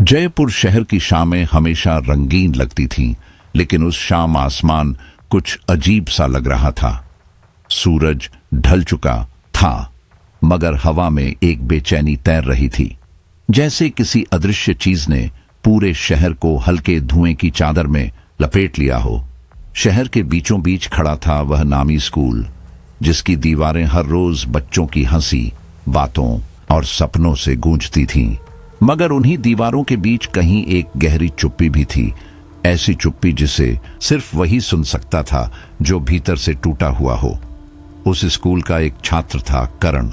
जयपुर शहर की शामें हमेशा रंगीन लगती थीं, लेकिन उस शाम आसमान कुछ अजीब सा लग रहा था। सूरज ढल चुका था, मगर हवा में एक बेचैनी तैर रही थी, जैसे किसी अदृश्य चीज ने पूरे शहर को हल्के धुएं की चादर में लपेट लिया हो। शहर के बीचों बीच खड़ा था वह नामी स्कूल, जिसकी दीवारें हर रोज बच्चों की हंसी, बातों और सपनों से गूंजती थीं। मगर उन्हीं दीवारों के बीच कहीं एक गहरी चुप्पी भी थी, ऐसी चुप्पी जिसे सिर्फ वही सुन सकता था जो भीतर से टूटा हुआ हो। उस स्कूल का एक छात्र था करण,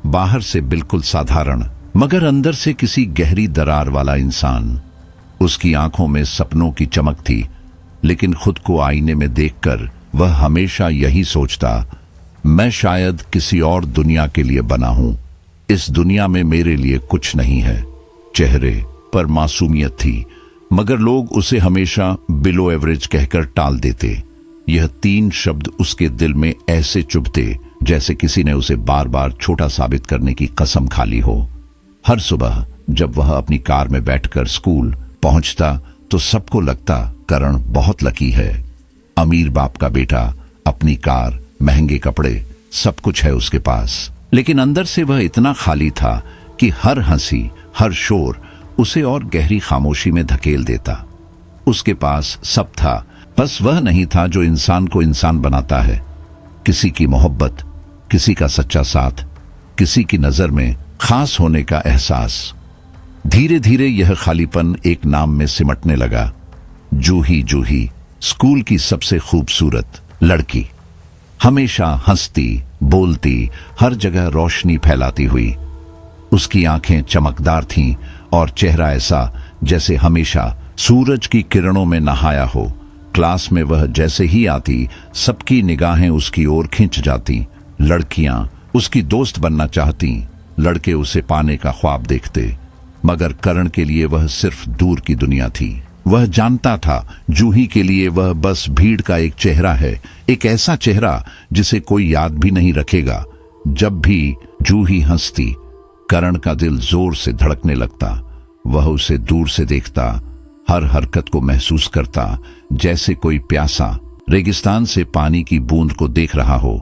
बाहर से बिल्कुल साधारण, मगर अंदर से किसी गहरी दरार वाला इंसान। उसकी आंखों में सपनों की चमक थी, लेकिन खुद को आईने में देखकर वह हमेशा यही सोचता, मैं शायद किसी और दुनिया के लिए बना हूं, इस दुनिया में मेरे लिए कुछ नहीं है। चेहरे पर मासूमियत थी, मगर लोग उसे हमेशा बिलो एवरेज कहकर टाल देते। यह 3 शब्द उसके दिल में ऐसे चुभते जैसे किसी ने उसे बार बार छोटा साबित करने की कसम खा ली हो। हर सुबह जब वह अपनी कार में बैठकर स्कूल पहुंचता तो सबको लगता करण बहुत लकी है। अमीर बाप का बेटा, अपनी कार, महंगे कपड़े, सब कुछ है उसके पास। लेकिन अंदर से वह इतना खाली था कि हर हंसी, हर शोर उसे और गहरी खामोशी में धकेल देता। उसके पास सब था, बस वह नहीं था जो इंसान को इंसान बनाता है। किसी की मोहब्बत, किसी का सच्चा साथ, किसी की नजर में खास होने का एहसास। धीरे धीरे यह खालीपन एक नाम में सिमटने लगा, जूही। जूही स्कूल की सबसे खूबसूरत लड़की, हमेशा हंसती, बोलती, हर जगह रोशनी फैलाती हुई। उसकी आंखें चमकदार थीं और चेहरा ऐसा जैसे हमेशा सूरज की किरणों में नहाया हो। क्लास में वह जैसे ही आती, सबकी निगाहें उसकी ओर खिंच जाती। लड़कियां उसकी दोस्त बनना चाहती, लड़के उसे पाने का ख्वाब देखते, मगर करण के लिए वह सिर्फ दूर की दुनिया थी। वह जानता था जूही के लिए वह बस भीड़ का एक चेहरा है, एक ऐसा चेहरा जिसे कोई याद भी नहीं रखेगा। जब भी जूही हंसती, करण का दिल जोर से धड़कने लगता। वह उसे दूर से देखता, हर हरकत को महसूस करता, जैसे कोई प्यासा रेगिस्तान से पानी की बूंद को देख रहा हो,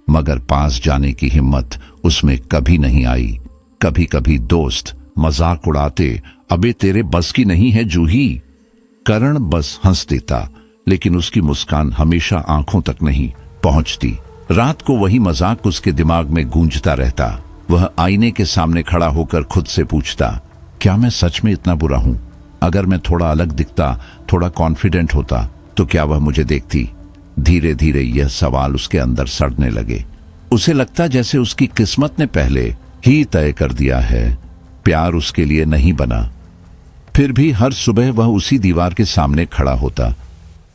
मगर पास जाने की हिम्मत उसमें कभी नहीं आई। कभी कभी दोस्त मजाक उड़ाते, अबे तेरे बस की नहीं है जूही। करण बस हंस देता, लेकिन उसकी मुस्कान हमेशा आंखों तक नहीं पहुंचती। रात को वही मजाक उसके दिमाग में गूंजता रहता। वह आईने के सामने खड़ा होकर खुद से पूछता, क्या मैं सच में इतना बुरा हूं? अगर मैं थोड़ा अलग दिखता, थोड़ा कॉन्फिडेंट होता, तो क्या वह मुझे देखती? धीरे धीरे यह सवाल उसके अंदर सड़ने लगे। उसे लगता जैसे उसकी किस्मत ने पहले ही तय कर दिया है, प्यार उसके लिए नहीं बना। फिर भी हर सुबह वह उसी दीवार के सामने खड़ा होता,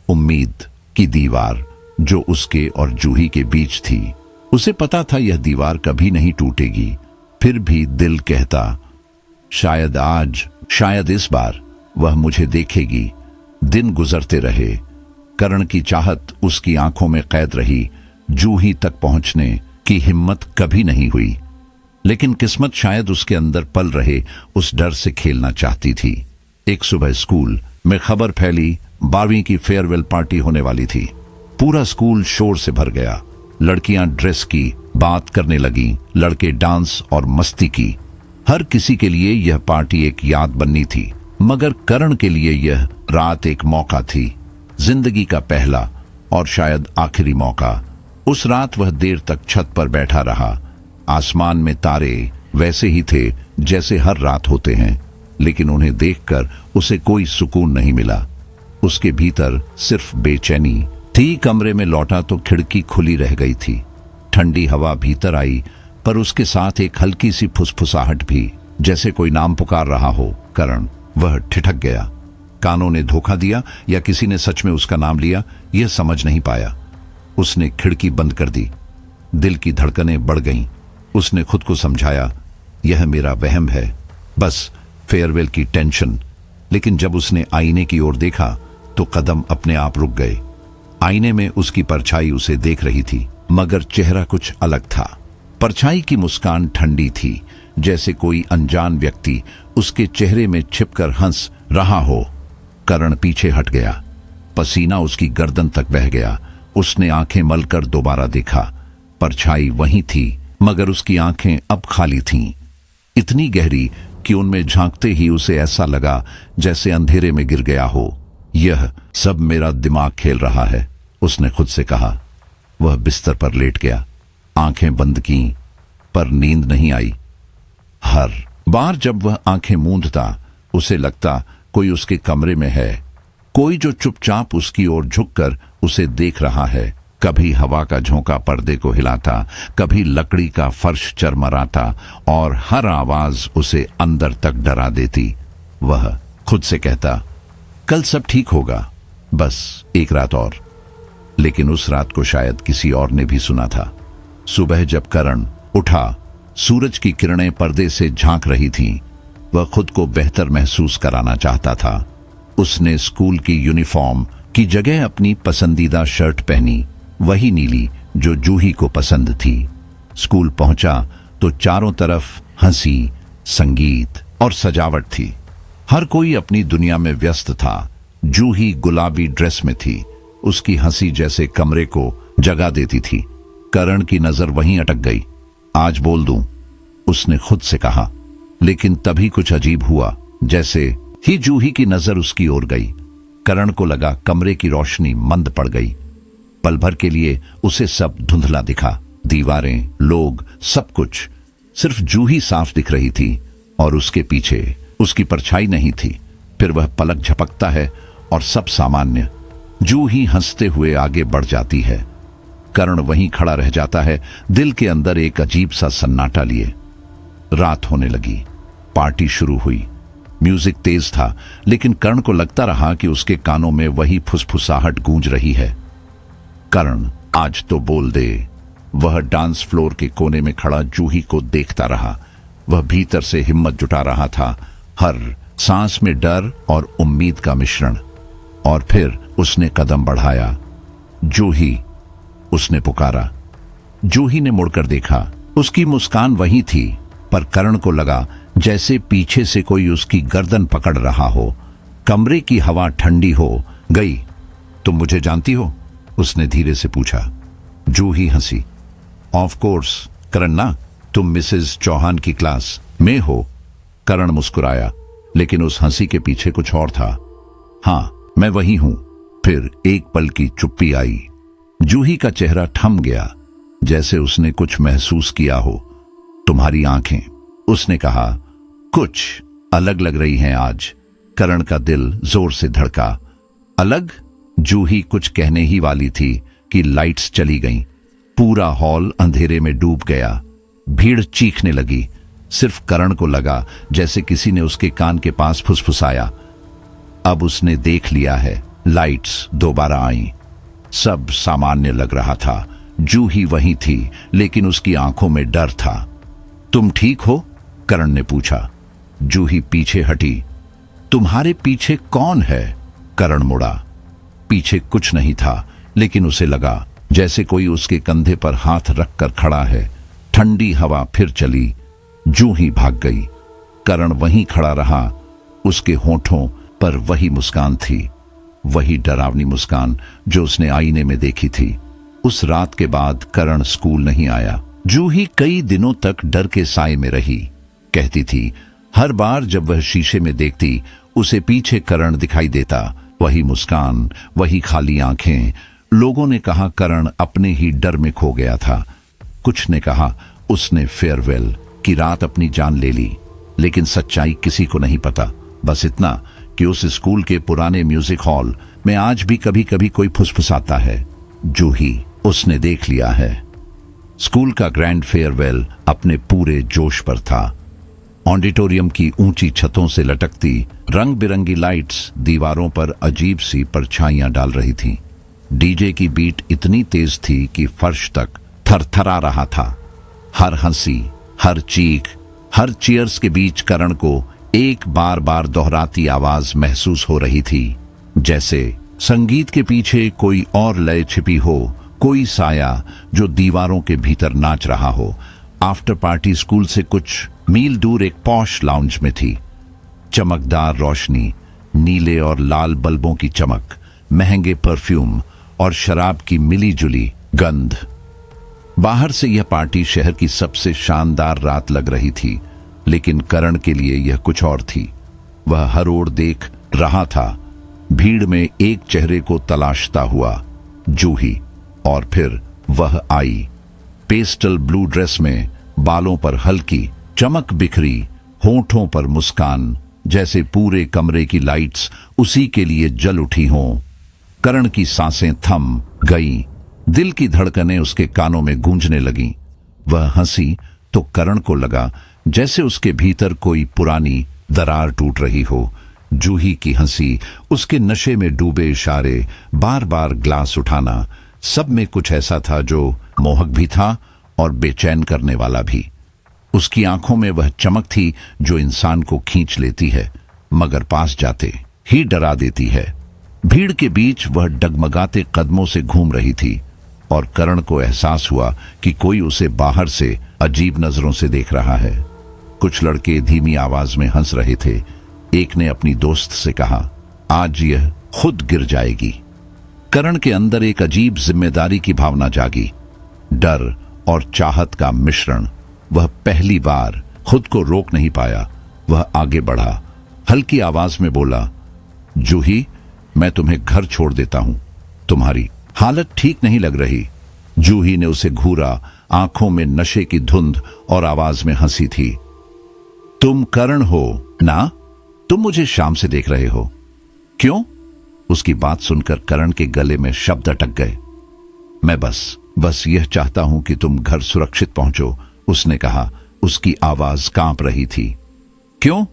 उम्मीद की दीवार जो उसके और जूही के बीच थी। उसे पता था यह दीवार कभी नहीं टूटेगी। फिर भी दिल कहता, शायद आज, शायद इस बार वह मुझे देखेगी। दिन गुजरते रहे, करण की चाहत उसकी आंखों में कैद रही। जूही तक पहुंचने की हिम्मत कभी नहीं हुई, लेकिन किस्मत शायद उसके अंदर पल रहे उस डर से खेलना चाहती थी। एक सुबह स्कूल में खबर फैली, 12वीं की फेयरवेल पार्टी होने वाली थी। पूरा स्कूल शोर से भर गया। लड़कियां ड्रेस की बात करने लगी, लड़के डांस और मस्ती की। हर किसी के लिए यह पार्टी एक याद बननी थी, मगर करण के लिए यह रात एक मौका थी, जिंदगी का पहला और शायद आखिरी मौका। उस रात वह देर तक छत पर बैठा रहा। आसमान में तारे वैसे ही थे जैसे हर रात होते हैं, लेकिन उन्हें देखकर उसे कोई सुकून नहीं मिला। उसके भीतर सिर्फ बेचैनी थी। कमरे में लौटा तो खिड़की खुली रह गई थी। ठंडी हवा भीतर आई, पर उसके साथ एक हल्की सी फुसफुसाहट भी, जैसे कोई नाम पुकार रहा हो। करण। वह ठिठक गया। कानों ने धोखा दिया या किसी ने सच में उसका नाम लिया, यह समझ नहीं पाया। उसने खिड़की बंद कर दी। दिल की धड़कनें बढ़ गईं। उसने खुद को समझाया, यह मेरा वहम है, बस फेयरवेल की टेंशन। लेकिन जब उसने आईने की ओर देखा तो कदम अपने आप रुक गए। आईने में उसकी परछाई उसे देख रही थी, मगर चेहरा कुछ अलग था। परछाई की मुस्कान ठंडी थी, जैसे कोई अनजान व्यक्ति उसके चेहरे में छिपकर हंस रहा हो। करण पीछे हट गया, पसीना उसकी गर्दन तक बह गया। उसने आंखें मलकर दोबारा देखा, परछाई वहीं थी, मगर उसकी आंखें अब खाली थीं, इतनी गहरी कि उनमें झांकते ही उसे ऐसा लगा जैसे अंधेरे में गिर गया हो। यह सब मेरा दिमाग खेल रहा है, उसने खुद से कहा। वह बिस्तर पर लेट गया, आंखें बंद की, पर नींद नहीं आई। हर बार जब वह आंखें मूंदता, उसे लगता कोई उसके कमरे में है, कोई जो चुपचाप उसकी ओर झुककर उसे देख रहा है। कभी हवा का झोंका पर्दे को हिलाता, कभी लकड़ी का फर्श चरमराता, और हर आवाज उसे अंदर तक डरा देती। वह खुद से कहता, कल सब ठीक होगा, बस एक रात और। लेकिन उस रात को शायद किसी और ने भी सुना था। सुबह जब करण उठा, सूरज की किरणें पर्दे से झांक रही थीं। वह खुद को बेहतर महसूस कराना चाहता था। उसने स्कूल की यूनिफॉर्म की जगह अपनी पसंदीदा शर्ट पहनी, वही नीली जो जूही को पसंद थी। स्कूल पहुंचा तो चारों तरफ हंसी, संगीत और सजावट थी। हर कोई अपनी दुनिया में व्यस्त था। जूही गुलाबी ड्रेस में थी, उसकी हंसी जैसे कमरे को जगा देती थी। करण की नजर वहीं अटक गई। आज बोल दूं, उसने खुद से कहा, लेकिन तभी कुछ अजीब हुआ। जैसे ही जूही की नजर उसकी ओर गई, करण को लगा कमरे की रोशनी मंद पड़ गई। पल भर के लिए उसे सब धुंधला दिखा, दीवारें, लोग, सब कुछ। सिर्फ जूही साफ दिख रही थी और उसके पीछे उसकी परछाई नहीं थी। फिर वह पलक झपकता है और सब सामान्य। जूही हंसते हुए आगे बढ़ जाती है, करण वहीं खड़ा रह जाता है, दिल के अंदर एक अजीब सा सन्नाटा लिए। रात होने लगी, पार्टी शुरू हुई। म्यूजिक तेज था, लेकिन करण को लगता रहा कि उसके कानों में वही फुसफुसाहट गूंज रही है। करण, आज तो बोल दे। वह डांस फ्लोर के कोने में खड़ा जूही को देखता रहा। वह भीतर से हिम्मत जुटा रहा था, हर सांस में डर और उम्मीद का मिश्रण। और फिर उसने कदम बढ़ाया। जूही, उसने पुकारा। जूही ने मुड़कर देखा, उसकी मुस्कान वही थी, पर करण को लगा जैसे पीछे से कोई उसकी गर्दन पकड़ रहा हो। कमरे की हवा ठंडी हो गई। तुम मुझे जानती हो? उसने धीरे से पूछा। जूही हंसी। ऑफ कोर्स करण ना, तुम मिसेस चौहान की क्लास में हो। करण मुस्कुराया, लेकिन उस हंसी के पीछे कुछ और था। हाँ, मैं वही हूं। फिर एक पल की चुप्पी आई। जूही का चेहरा थम गया, जैसे उसने कुछ महसूस किया हो। तुम्हारी आंखें, उसने कहा, कुछ अलग लग रही हैं आज। करण का दिल जोर से धड़का। अलग? जूही कुछ कहने ही वाली थी कि लाइट्स चली गईं। पूरा हॉल अंधेरे में डूब गया। भीड़ चीखने लगी। सिर्फ करण को लगा जैसे किसी ने उसके कान के पास फुसफुसाया। अब उसने देख लिया है। लाइट्स दोबारा आईं। सब सामान्य लग रहा था। जूही वही थी, लेकिन उसकी आंखों में डर था। तुम ठीक हो? करण ने पूछा। जूही पीछे हटी। तुम्हारे पीछे कौन है? करण मुड़ा। पीछे कुछ नहीं था, लेकिन उसे लगा जैसे कोई उसके कंधे पर हाथ रखकर खड़ा है। ठंडी हवा फिर चली। जूही भाग गई। करण वहीं खड़ा रहा। उसके होठों पर वही मुस्कान थी, वही डरावनी मुस्कान जो उसने आईने में देखी थी। उस रात के बाद करण स्कूल नहीं आया। जूही कई दिनों तक डर के साए में रही। कहती थी, हर बार जब वह शीशे में देखती, उसे पीछे करण दिखाई देता। वही मुस्कान, वही खाली आंखें। लोगों ने कहा करण अपने ही डर में खो गया था। कुछ ने कहा उसने फेयरवेल की रात अपनी जान ले ली, लेकिन सच्चाई किसी को नहीं पता। बस इतना कि उस स्कूल के पुराने म्यूजिक हॉल में आज भी कभी कभी कोई फुसफुसाता है, जूही, उसने देख लिया है। स्कूल का ग्रैंड फेयरवेल अपने पूरे जोश पर था। ऑडिटोरियम की ऊंची छतों से लटकती रंग बिरंगी लाइट्स दीवारों पर अजीब सी परछाइयां डाल रही थीं। डीजे की बीट इतनी तेज थी कि फर्श तक थरथरा रहा था। हर हंसी, हर चीख, हर चीयर्स के बीच करण को एक बार बार दोहराती आवाज महसूस हो रही थी, जैसे संगीत के पीछे कोई और लय छिपी हो, कोई साया जो दीवारों के भीतर नाच रहा हो। आफ्टर पार्टी स्कूल से कुछ मील दूर एक पॉश लाउंज में थी। चमकदार रोशनी, नीले और लाल बल्बों की चमक, महंगे परफ्यूम और शराब की मिली जुली गंध। बाहर से यह पार्टी शहर की सबसे शानदार रात लग रही थी, लेकिन करण के लिए यह कुछ और थी। वह हर ओर देख रहा था, भीड़ में एक चेहरे को तलाशता हुआ, जूही। और फिर वह आई, पेस्टल ब्लू ड्रेस में, बालों पर हल्की चमक बिखरी, होठों पर मुस्कान, जैसे पूरे कमरे की लाइट्स उसी के लिए जल उठी हों। करण की सांसें थम गईं, दिल की धड़कनें उसके कानों में गूंजने लगीं। वह हंसी तो करण को लगा जैसे उसके भीतर कोई पुरानी दरार टूट रही हो। जूही की हंसी, उसके नशे में डूबे इशारे, बार बार ग्लास उठाना, सब में कुछ ऐसा था जो मोहक भी था और बेचैन करने वाला भी। उसकी आंखों में वह चमक थी जो इंसान को खींच लेती है, मगर पास जाते ही डरा देती है। भीड़ के बीच वह डगमगाते कदमों से घूम रही थी और करण को एहसास हुआ कि कोई उसे बाहर से अजीब नजरों से देख रहा है। कुछ लड़के धीमी आवाज में हंस रहे थे। एक ने अपनी दोस्त से कहा, आज यह खुद गिर जाएगी। करण के अंदर एक अजीब जिम्मेदारी की भावना जागी, डर और चाहत का मिश्रण। वह पहली बार खुद को रोक नहीं पाया। वह आगे बढ़ा, हल्की आवाज में बोला, जूही, मैं तुम्हें घर छोड़ देता हूं, तुम्हारी हालत ठीक नहीं लग रही। जूही ने उसे घूरा, आंखों में नशे की धुंध और आवाज में हंसी थी। तुम करण हो ना? तुम मुझे शाम से देख रहे हो, क्यों? उसकी बात सुनकर करण के गले में शब्द अटक गए। मैं बस यह चाहता हूं कि तुम घर सुरक्षित पहुंचो, उसने कहा। उसकी आवाज कांप रही थी। क्यों?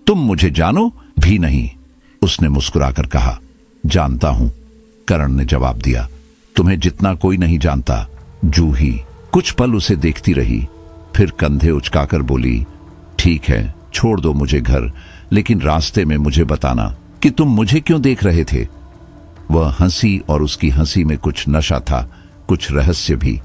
तुम मुझे जानो भी नहीं, उसने मुस्कुराकर कहा। जानता हूं, करण ने जवाब दिया। तुम्हें जितना कोई नहीं जानता। जूही कुछ पल उसे देखती रही, फिर कंधे उचकाकर बोली, ठीक है, छोड़ दो मुझे घर, लेकिन रास्ते में मुझे बताना कि तुम मुझे क्यों देख रहे थे। वह हंसी और उसकी हंसी में कुछ नशा था, कुछ रहस्य भी।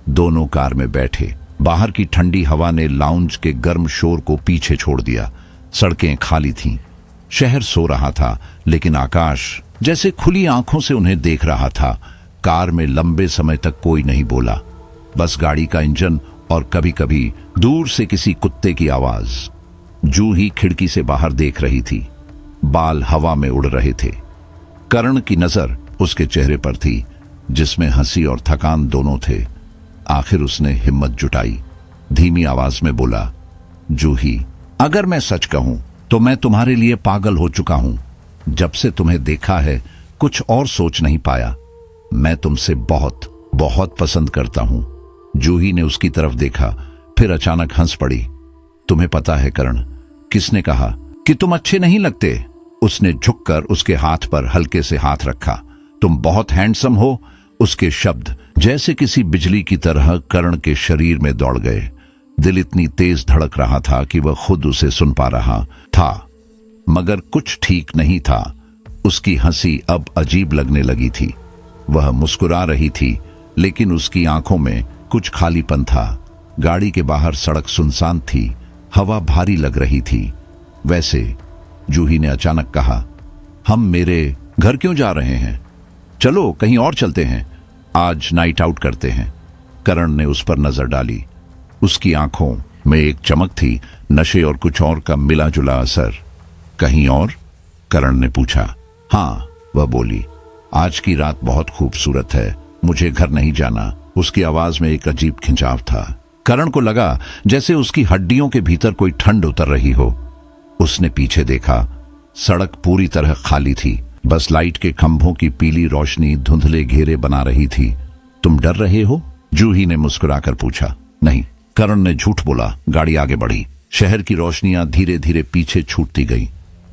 दोनों कार में बैठे। बाहर की ठंडी हवा ने लाउंज के गर्म शोर को पीछे छोड़ दिया। सड़कें खाली थीं, शहर सो रहा था, लेकिन आकाश जैसे खुली आंखों से उन्हें देख रहा था। कार में लंबे समय तक कोई नहीं बोला, बस गाड़ी का इंजन और कभी कभी दूर से किसी कुत्ते की आवाज। जूही खिड़की से बाहर देख रही थी, बाल हवा में उड़ रहे थे। करण की नजर उसके चेहरे पर थी, जिसमें हंसी और थकान दोनों थे। आखिर उसने हिम्मत जुटाई, धीमी आवाज में बोला, जूही, अगर मैं सच कहूं तो मैं तुम्हारे लिए पागल हो चुका हूं। जब से तुम्हें देखा है, कुछ और सोच नहीं पाया। मैं तुमसे बहुत बहुत पसंद करता हूं। जूही ने उसकी तरफ देखा, फिर अचानक हंस पड़ी। तुम्हें पता है करण, किसने कहा कि तुम अच्छे नहीं लगते? उसने झुककर उसके हाथ पर हल्के से हाथ रखा। तुम बहुत हैंडसम हो। उसके शब्द जैसे किसी बिजली की तरह करण के शरीर में दौड़ गए। दिल इतनी तेज धड़क रहा था कि वह खुद उसे सुन पा रहा था, मगर कुछ ठीक नहीं था। उसकी हंसी अब अजीब लगने लगी थी। वह मुस्कुरा रही थी, लेकिन उसकी आंखों में कुछ खालीपन था। गाड़ी के बाहर सड़क सुनसान थी, हवा भारी लग रही थी। वैसे जूही ने अचानक कहा, हम मेरे घर क्यों जा रहे हैं? चलो कहीं और चलते हैं, आज नाइट आउट करते हैं। करण ने उस पर नजर डाली। उसकी आंखों में एक चमक थी, नशे और कुछ और का मिला जुला असर। कहीं और? करण ने पूछा। हाँ, वह बोली, आज की रात बहुत खूबसूरत है, मुझे घर नहीं जाना। उसकी आवाज में एक अजीब खिंचाव था। करण को लगा जैसे उसकी हड्डियों के भीतर कोई ठंड उतर रही हो। उसने पीछे देखा, सड़क पूरी तरह खाली थी, बस लाइट के खंभों की पीली रोशनी धुंधले घेरे बना रही थी। तुम डर रहे हो? जूही ने मुस्कुराकर पूछा। नहीं, करण ने झूठ बोला। गाड़ी आगे बढ़ी। शहर की रोशनियां धीरे धीरे पीछे छूटती गई।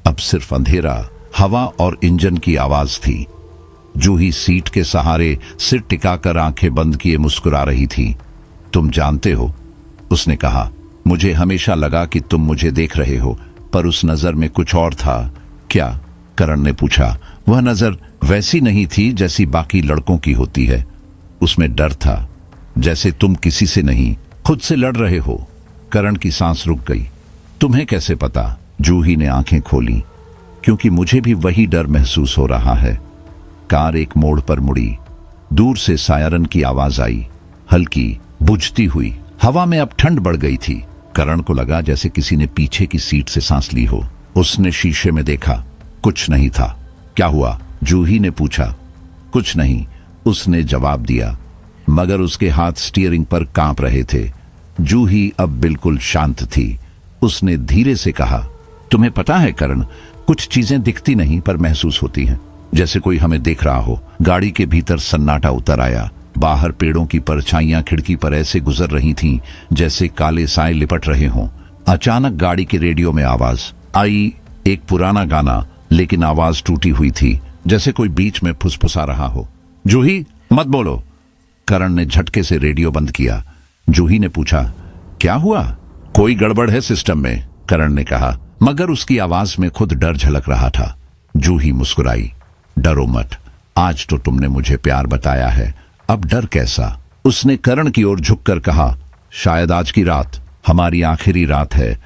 अब सिर्फ अंधेरा, हवा और इंजन की आवाज थी। जूही सीट के सहारे सिर टिकाकर आंखें बंद किए मुस्कुरा रही थी। तुम जानते हो, उसने कहा, मुझे हमेशा लगा कि तुम मुझे देख रहे हो, पर उस नजर में कुछ और था। क्या? करण ने पूछा। वह नजर वैसी नहीं थी जैसी बाकी लड़कों की होती है। उसमें डर था, जैसे तुम किसी से नहीं, खुद से लड़ रहे हो। करण की सांस रुक गई। तुम्हें कैसे पता? जूही ने आंखें खोली। क्योंकि मुझे भी वही डर महसूस हो रहा है। कार एक मोड़ पर मुड़ी। दूर से सायरन की आवाज आई, हल्की बुझती हुई। हवा में अब ठंड बढ़ गई थी। करण को लगा जैसे किसी ने पीछे की सीट से सांस ली हो। उसने शीशे में देखा, कुछ नहीं था। क्या हुआ? जूही ने पूछा। कुछ नहीं, उसने जवाब दिया, मगर उसके हाथ स्टीयरिंग पर कांप रहे थे। जूही अब बिल्कुल शांत थी। उसने धीरे से कहा, तुम्हें पता है करण, कुछ चीजें दिखती नहीं पर महसूस होती हैं, जैसे कोई हमें देख रहा हो। गाड़ी के भीतर सन्नाटा उतर आया। बाहर पेड़ों की परछाइयां खिड़की पर ऐसे गुजर रही थीं जैसे काले साए लिपट रहे हों। अचानक गाड़ी के रेडियो में आवाज आई, एक पुराना गाना, लेकिन आवाज टूटी हुई थी, जैसे कोई बीच में फुसफुसा रहा हो। जूही, मत बोलो। करण ने झटके से रेडियो बंद किया। जूही ने पूछा, क्या हुआ? कोई गड़बड़ है सिस्टम में, करण ने कहा, मगर उसकी आवाज में खुद डर झलक रहा था। जूही मुस्कुराई। डरो मत, आज तो तुमने मुझे प्यार बताया है, अब डर कैसा? उसने करण की ओर झुककर कहा, शायद आज की रात हमारी आखिरी रात है।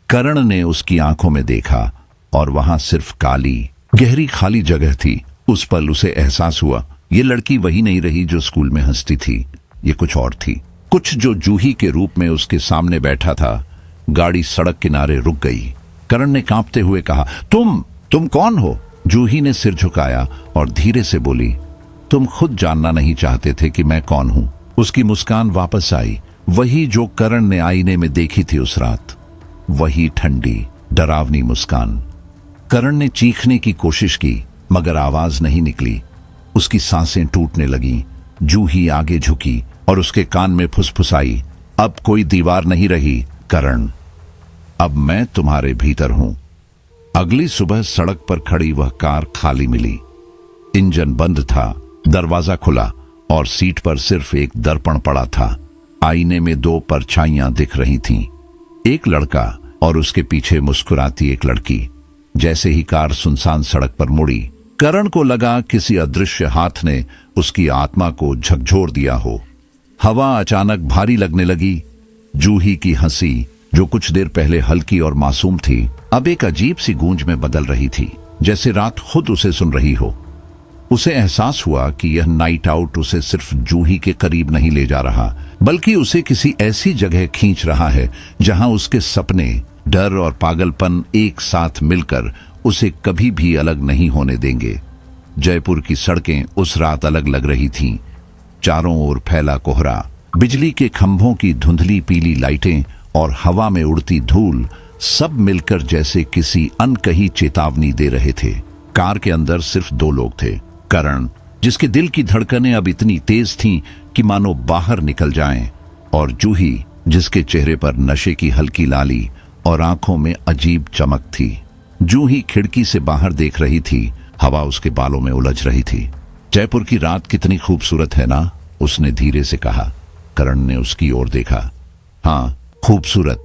करण ने उसकी आंखों में देखा और वहां सिर्फ काली गहरी खाली जगह थी। उस पल उसे एहसास हुआ, ये लड़की वही नहीं रही जो स्कूल में हंसती थी। ये कुछ और थी, कुछ जो जूही के रूप में उसके सामने बैठा था। गाड़ी सड़क किनारे रुक गई। करण ने कांपते हुए कहा, तुम कौन हो? जूही ने सिर झुकाया और धीरे से बोली, तुम खुद जानना नहीं चाहते थे कि मैं कौन हूं। उसकी मुस्कान वापस आई, वही जो करण ने आईने में देखी थी उस रात। वही ठंडी डरावनी मुस्कान। करण ने चीखने की कोशिश की, मगर आवाज नहीं निकली। उसकी सांसें टूटने लगीं। जूही आगे झुकी और उसके कान में फुसफुसाई, अब कोई दीवार नहीं रही करण, अब मैं तुम्हारे भीतर हूं। अगली सुबह सड़क पर खड़ी वह कार खाली मिली। इंजन बंद था, दरवाजा खुला और सीट पर सिर्फ एक दर्पण पड़ा था। आईने में दो परछाइयां दिख रही थीं, एक लड़का और उसके पीछे मुस्कुराती एक लड़की। जैसे ही कार सुनसान सड़क पर मुड़ी, करण को लगा किसी अदृश्य हाथ ने उसकी आत्मा को झकझोर दिया हो। हवा अचानक भारी लगने लगी। जूही की हंसी, जो कुछ देर पहले हल्की और मासूम थी, अब एक अजीब सी गूंज में बदल रही थी, जैसे रात खुद उसे सुन रही हो। उसे एहसास हुआ कि यह नाइट आउट उसे सिर्फ जूही के करीब नहीं ले जा रहा, बल्कि उसे किसी ऐसी जगह खींच रहा है जहां उसके सपने, डर और पागलपन एक साथ मिलकर उसे कभी भी अलग नहीं होने देंगे। जयपुर की सड़कें उस रात अलग लग रही थीं। चारों ओर फैला कोहरा, बिजली के खंभों की धुंधली पीली लाइटें और हवा में उड़ती धूल, सब मिलकर जैसे किसी अनकही चेतावनी दे रहे थे। कार के अंदर सिर्फ दो लोग थे, करण, जिसके दिल की धड़कनें अब इतनी तेज थीं कि मानो बाहर निकल जाएं, और जूही, जिसके चेहरे पर नशे की हल्की लाली और आंखों में अजीब चमक थी। जूही खिड़की से बाहर देख रही थी, हवा उसके बालों में उलझ रही थी। जयपुर की रात कितनी खूबसूरत है ना, उसने धीरे से कहा। करण ने उसकी ओर देखा। हाँ, खूबसूरत,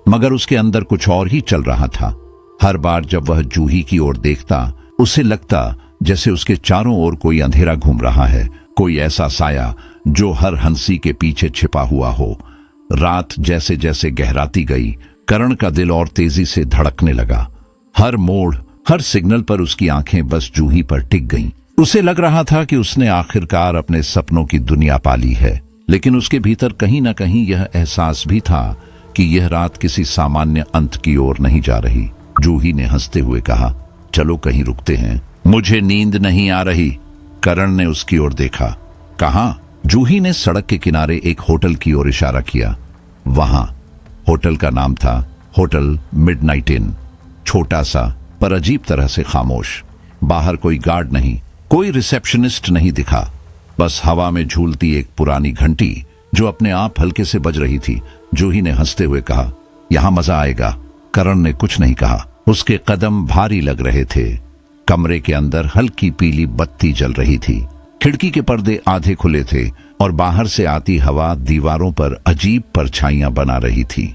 मगर उसके अंदर कुछ और ही चल रहा था। हर बार जब वह जूही की ओर देखता, उसे लगता जैसे उसके चारों ओर कोई अंधेरा घूम रहा है, कोई ऐसा साया जो हर हंसी के पीछे छिपा हुआ हो। रात जैसे जैसे गहराती गई, करण का दिल और तेजी से धड़कने लगा। हर मोड़, हर सिग्नल पर उसकी आंखें बस जूही पर टिक गईं। उसे लग रहा था कि उसने आखिरकार अपने सपनों की दुनिया पाली है, लेकिन उसके भीतर कहीं ना कहीं यह एहसास भी था कि यह रात किसी सामान्य अंत की ओर नहीं जा रही। जूही ने हंसते हुए कहा, चलो कहीं रुकते हैं, मुझे नींद नहीं आ रही। करण ने उसकी ओर देखा। कहां? जूही ने सड़क के किनारे एक होटल की ओर इशारा किया। वहां। होटल का नाम था होटल मिडनाइट इन। छोटा सा पर अजीब तरह से खामोश। बाहर कोई गार्ड नहीं, कोई रिसेप्शनिस्ट नहीं दिखा, बस हवा में झूलती एक पुरानी घंटी जो अपने आप हल्के से बज रही थी। जूही ने हंसते हुए कहा, यहां मजा आएगा। करण ने कुछ नहीं कहा। उसके कदम भारी लग रहे थे। कमरे के अंदर हल्की पीली बत्ती जल रही थी। खिड़की के पर्दे आधे खुले थे और बाहर से आती हवा दीवारों पर अजीब परछाइयां बना रही थी।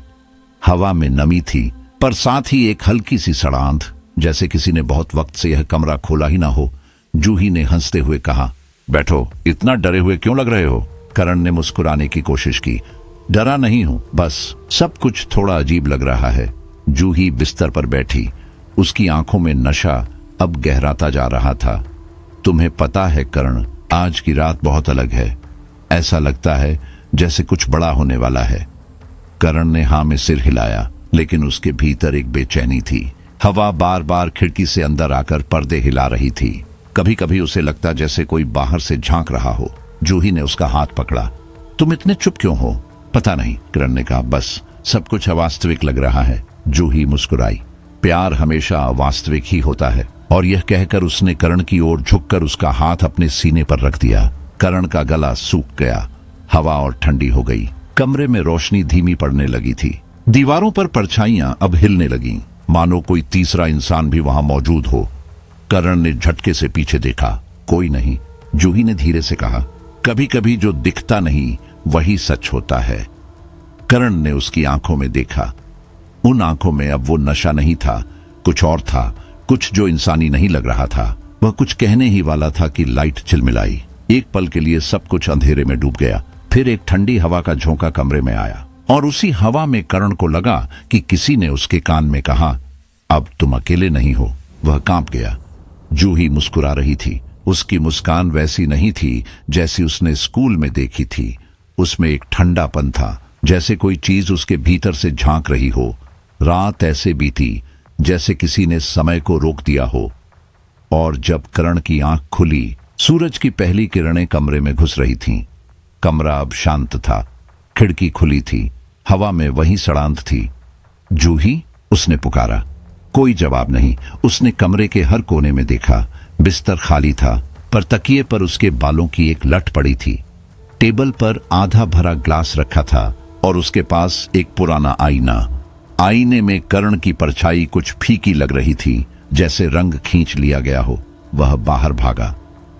हवा में नमी थी, पर साथ ही एक हल्की सी सड़ांध, जैसे किसी ने बहुत वक्त से यह कमरा खोला ही ना हो। जूही ने हंसते हुए कहा, बैठो, इतना डरे हुए क्यों लग रहे हो? करण ने मुस्कुराने की कोशिश की। डरा नहीं हूं, बस सब कुछ थोड़ा अजीब लग रहा है। जूही बिस्तर पर बैठी, उसकी आंखों में नशा अब गहराता जा रहा था। तुम्हें पता है करण, आज की रात बहुत अलग है। ऐसा लगता है जैसे कुछ बड़ा होने वाला है। करण ने हाँ में सिर हिलाया, लेकिन उसके भीतर एक बेचैनी थी। हवा बार बार खिड़की से अंदर आकर पर्दे हिला रही थी। कभी कभी उसे लगता जैसे कोई बाहर से झांक रहा हो। जूही ने उसका हाथ पकड़ा। तुम इतने चुप क्यों हो? पता नहीं, करण ने कहा, बस सब कुछ अवास्तविक लग रहा है। जूही मुस्कुराई। प्यार हमेशा अवास्तविक ही होता है। और यह कहकर उसने करण की ओर झुककर उसका हाथ अपने सीने पर रख दिया। करण का गला सूख गया। हवा और ठंडी हो गई। कमरे में रोशनी धीमी पड़ने लगी थी। दीवारों पर परछाइयां अब हिलने लगीं, मानो कोई तीसरा इंसान भी वहां मौजूद हो। करण ने झटके से पीछे देखा, कोई नहीं। जूही ने धीरे से कहा, कभी कभी जो दिखता नहीं वही सच होता है। करण ने उसकी आंखों में देखा। उन आंखों में अब वो नशा नहीं था, कुछ और था, कुछ जो इंसानी नहीं लग रहा था। वह कुछ कहने ही वाला था कि लाइट चिलमिलाई। एक पल के लिए सब कुछ अंधेरे में डूब गया। फिर एक ठंडी हवा का झोंका कमरे में आया, और उसी हवा में करण को लगा कि किसी ने उसके कान में कहा, अब तुम अकेले नहीं हो। वह कांप गया। जूही मुस्कुरा रही थी। उसकी मुस्कान वैसी नहीं थी जैसी उसने स्कूल में देखी थी। उसमें एक ठंडापन था, जैसे कोई चीज उसके भीतर से झांक रही हो। रात ऐसे बीती जैसे किसी ने समय को रोक दिया हो। और जब करण की आंख खुली, सूरज की पहली किरणें कमरे में घुस रही थीं। कमरा अब शांत था। खिड़की खुली थी। हवा में वही सड़ांत थी। जूही, उसने पुकारा। कोई जवाब नहीं। उसने कमरे के हर कोने में देखा। बिस्तर खाली था, पर तकिए पर उसके बालों की एक लट पड़ी थी। टेबल पर आधा भरा ग्लास रखा था, और उसके पास एक पुराना आईना। आईने में करण की परछाई कुछ फीकी लग रही थी, जैसे रंग खींच लिया गया हो। वह बाहर भागा।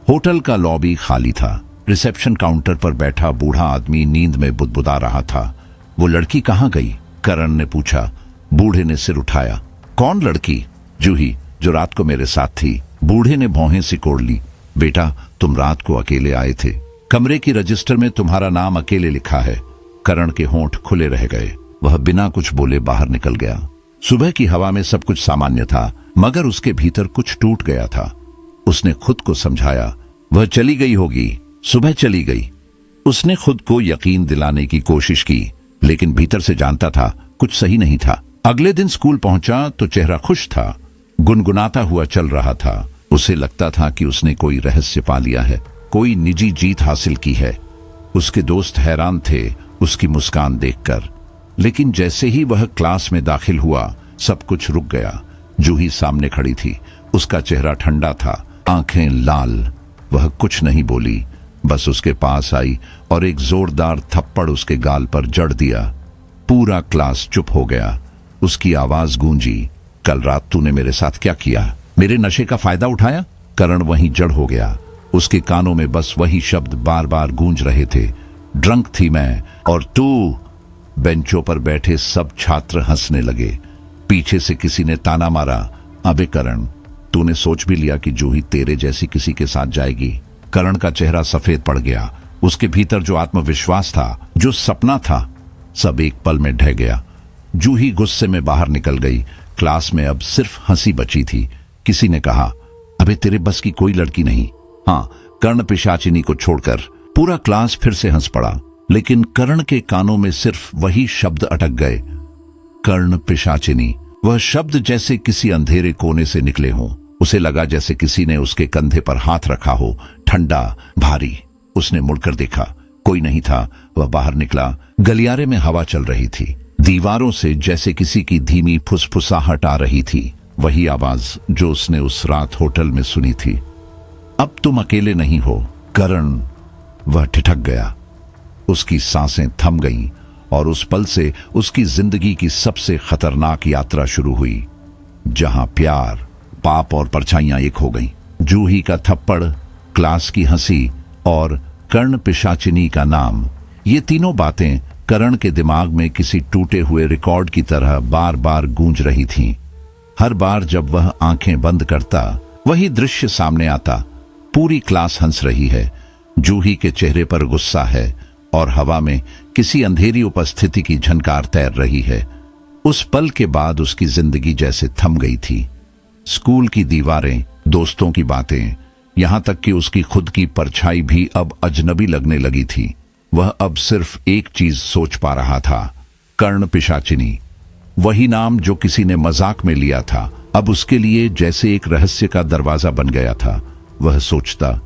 होटल का लॉबी खाली था। रिसेप्शन काउंटर पर बैठा बूढ़ा आदमी नींद में बुदबुदा रहा था। वो लड़की कहाँ गई? करण ने पूछा। बूढ़े ने सिर उठाया। कौन लड़की? जूही, जो रात को मेरे साथ थी। बूढ़े ने भौहें सिकोड़ ली। बेटा, तुम रात को अकेले आए थे। कमरे की रजिस्टर में तुम्हारा नाम अकेले लिखा है। करण के होंठ खुले रह गए। वह बिना कुछ बोले बाहर निकल गया। सुबह की हवा में सब कुछ सामान्य था, मगर उसके भीतर कुछ टूट गया था। उसने खुद को समझाया, वह चली गई होगी, सुबह चली गई। उसने खुद को यकीन दिलाने की कोशिश की, लेकिन भीतर से जानता था कुछ सही नहीं था। अगले दिन स्कूल पहुंचा तो चेहरा खुश था, गुनगुनाता हुआ चल रहा था। उसे लगता था कि उसने कोई रहस्य पा लिया है, कोई निजी जीत हासिल की है। उसके दोस्त हैरान थे उसकी मुस्कान देखकर। लेकिन जैसे ही वह क्लास में दाखिल हुआ, सब कुछ रुक गया। जूही सामने खड़ी थी। उसका चेहरा ठंडा था, आंखें लाल। वह कुछ नहीं बोली, बस उसके पास आई और एक जोरदार थप्पड़ उसके गाल पर जड़ दिया। पूरा क्लास चुप हो गया। उसकी आवाज गूंजी, कल रात तूने मेरे साथ क्या किया? मेरे नशे का फायदा उठाया? करण वहीं जड़ हो गया। उसके कानों में बस वही शब्द बार बार गूंज रहे थे, ड्रंक थी मैं और तू। बेंचों पर बैठे सब छात्र हंसने लगे। पीछे से किसी ने ताना मारा, अबे करण, तूने सोच भी लिया कि जूही तेरे जैसी किसी के साथ जाएगी? करण का चेहरा सफेद पड़ गया। उसके भीतर जो आत्मविश्वास था, जो सपना था, सब एक पल में ढह गया। जूही गुस्से में बाहर निकल गई। क्लास में अब सिर्फ हंसी बची थी। किसी ने कहा, अबे तेरे बस की कोई लड़की नहीं। हाँ, कर्ण पिशाचिनी को छोड़कर पूरा क्लास फिर से हंस पड़ा। लेकिन कर्ण के कानों में सिर्फ वही शब्द अटक गए, कर्ण पिशाचिनी। वह शब्द जैसे किसी अंधेरे कोने से निकले हों। उसे लगा जैसे किसी ने उसके कंधे पर हाथ रखा हो, ठंडा, भारी। उसने मुड़कर देखा, कोई नहीं था। वह बाहर निकला। गलियारे में हवा चल रही थी। दीवारों से जैसे किसी की धीमी फुसफुसाहट आ रही थी, वही आवाज जो उसने उस रात होटल में सुनी थी। अब तुम अकेले नहीं हो, करण। वह ठिठक गया। उसकी सांसें थम गईं और उस पल से उसकी जिंदगी की सबसे खतरनाक यात्रा शुरू हुई, जहां प्यार, पाप और परछाइयां एक हो गईं। जूही का थप्पड़, क्लास की हंसी और कर्ण पिशाचिनी का नाम, ये तीनों बातें करण के दिमाग में किसी टूटे हुए रिकॉर्ड की तरह बार बार गूंज रही थीं। हर बार जब वह आंखें बंद करता, वही दृश्य सामने आता। पूरी क्लास हंस रही है, जूही के चेहरे पर गुस्सा है और हवा में किसी अंधेरी उपस्थिति की झनकार तैर रही है। उस पल के बाद उसकी जिंदगी जैसे थम गई थी। स्कूल की दीवारें, दोस्तों की बातें, यहां तक कि उसकी खुद की परछाई भी अब अजनबी लगने लगी थी। वह अब सिर्फ एक चीज सोच पा रहा था, कर्ण पिशाचिनी। वही नाम जो किसी ने मजाक में लिया था, अब उसके लिए जैसे एक रहस्य का दरवाजा बन गया था। वह सोचता,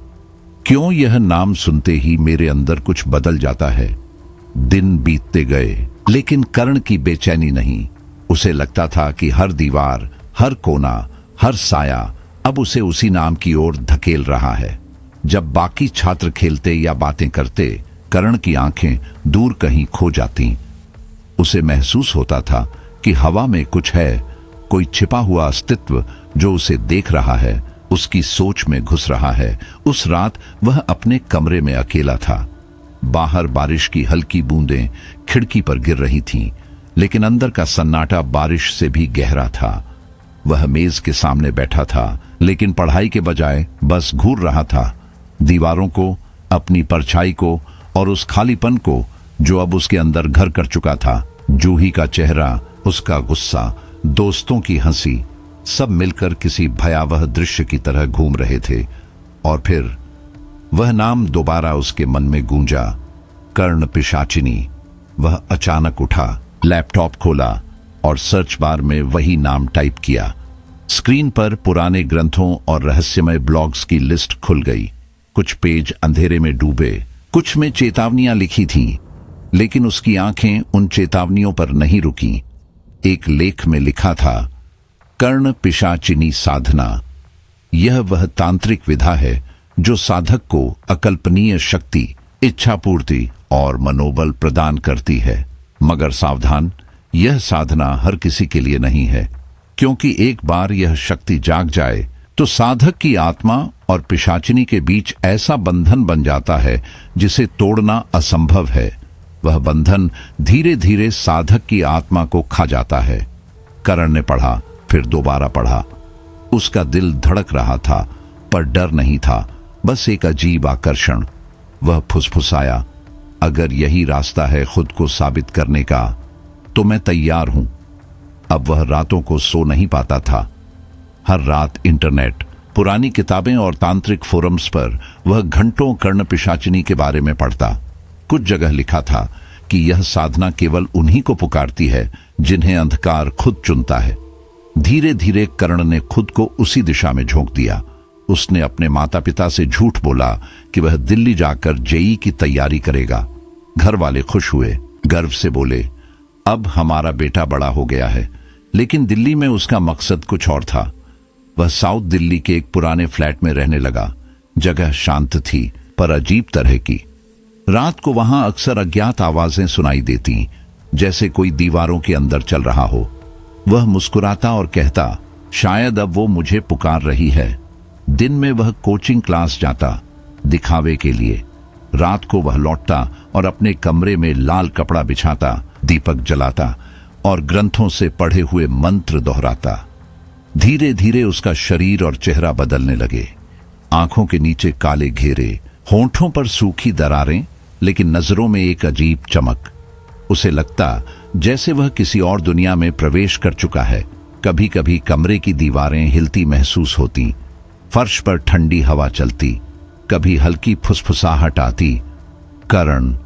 क्यों यह नाम सुनते ही मेरे अंदर कुछ बदल जाता है। दिन बीतते गए, लेकिन कर्ण की बेचैनी नहीं। उसे लगता था कि हर दीवार, हर कोना, हर साया अब उसे उसी नाम की ओर धकेल रहा है। जब बाकी छात्र खेलते या बातें करते, कर्ण की आंखें दूर कहीं खो जाती। उसे महसूस होता था कि हवा में कुछ है, कोई छिपा हुआ अस्तित्व जो उसे देख रहा है, उसकी सोच में घुस रहा है। उस रात वह अपने कमरे में अकेला था। बाहर बारिश की हल्की बूंदें खिड़की पर गिर रही थीं, लेकिन अंदर का सन्नाटा बारिश से भी गहरा था। वह मेज के सामने बैठा था, लेकिन पढ़ाई के बजाय बस घूर रहा था, दीवारों को, अपनी परछाई को और उस खालीपन को जो अब उसके अंदर घर कर चुका था। जूही का चेहरा, उसका गुस्सा, दोस्तों की हंसी, सब मिलकर किसी भयावह दृश्य की तरह घूम रहे थे। और फिर वह नाम दोबारा उसके मन में गूंजा, कर्ण पिशाचिनी। वह अचानक उठा, लैपटॉप खोला और सर्च बार में वही नाम टाइप किया। स्क्रीन पर पुराने ग्रंथों और रहस्यमय ब्लॉग्स की लिस्ट खुल गई। कुछ पेज अंधेरे में डूबे, कुछ में चेतावनियां लिखी थीं, लेकिन उसकी आंखें उन चेतावनियों पर नहीं रुकी। एक लेख में लिखा था, कर्ण पिशाचिनी साधना। यह वह तांत्रिक विधा है जो साधक को अकल्पनीय शक्ति, इच्छा पूर्ति और मनोबल प्रदान करती है। मगर सावधान, यह साधना हर किसी के लिए नहीं है, क्योंकि एक बार यह शक्ति जाग जाए तो साधक की आत्मा और पिशाचिनी के बीच ऐसा बंधन बन जाता है जिसे तोड़ना असंभव है। वह बंधन धीरे धीरे साधक की आत्मा को खा जाता है। कर्ण ने पढ़ा, फिर दोबारा पढ़ा। उसका दिल धड़क रहा था, पर डर नहीं था, बस एक अजीब आकर्षण। वह फुसफुसाया, अगर यही रास्ता है खुद को साबित करने का, तो मैं तैयार हूं। अब वह रातों को सो नहीं पाता था। हर रात इंटरनेट, पुरानी किताबें और तांत्रिक फोरम्स पर वह घंटों कर्ण पिशाचिनी के बारे में पढ़ता। कुछ जगह लिखा था कि यह साधना केवल उन्हीं को पुकारती है जिन्हें अंधकार खुद चुनता है। धीरे धीरे कर्ण ने खुद को उसी दिशा में झोंक दिया। उसने अपने माता पिता से झूठ बोला कि वह दिल्ली जाकर जेई की तैयारी करेगा। घर वाले खुश हुए, गर्व से बोले, अब हमारा बेटा बड़ा हो गया है। लेकिन दिल्ली में उसका मकसद कुछ और था। वह साउथ दिल्ली के एक पुराने फ्लैट में रहने लगा। जगह शांत थी, पर अजीब तरह की। रात को वहां अक्सर अज्ञात आवाजें सुनाई देती, जैसे कोई दीवारों के अंदर चल रहा हो। वह मुस्कुराता और कहता, शायद अब वो मुझे पुकार रही है। दिन में वह कोचिंग क्लास जाता, दिखावे के लिए। रात को वह लौटता और अपने कमरे में लाल कपड़ा बिछाता, दीपक जलाता और ग्रंथों से पढ़े हुए मंत्र दोहराता। धीरे धीरे उसका शरीर और चेहरा बदलने लगे। आंखों के नीचे काले घेरे, होंठों पर सूखी दरारें, लेकिन नजरों में एक अजीब चमक। उसे लगता जैसे वह किसी और दुनिया में प्रवेश कर चुका है। कभी कभी कमरे की दीवारें हिलती महसूस होती, फर्श पर ठंडी हवा चलती, कभी हल्की फुसफुसाहट आती। कर्ण,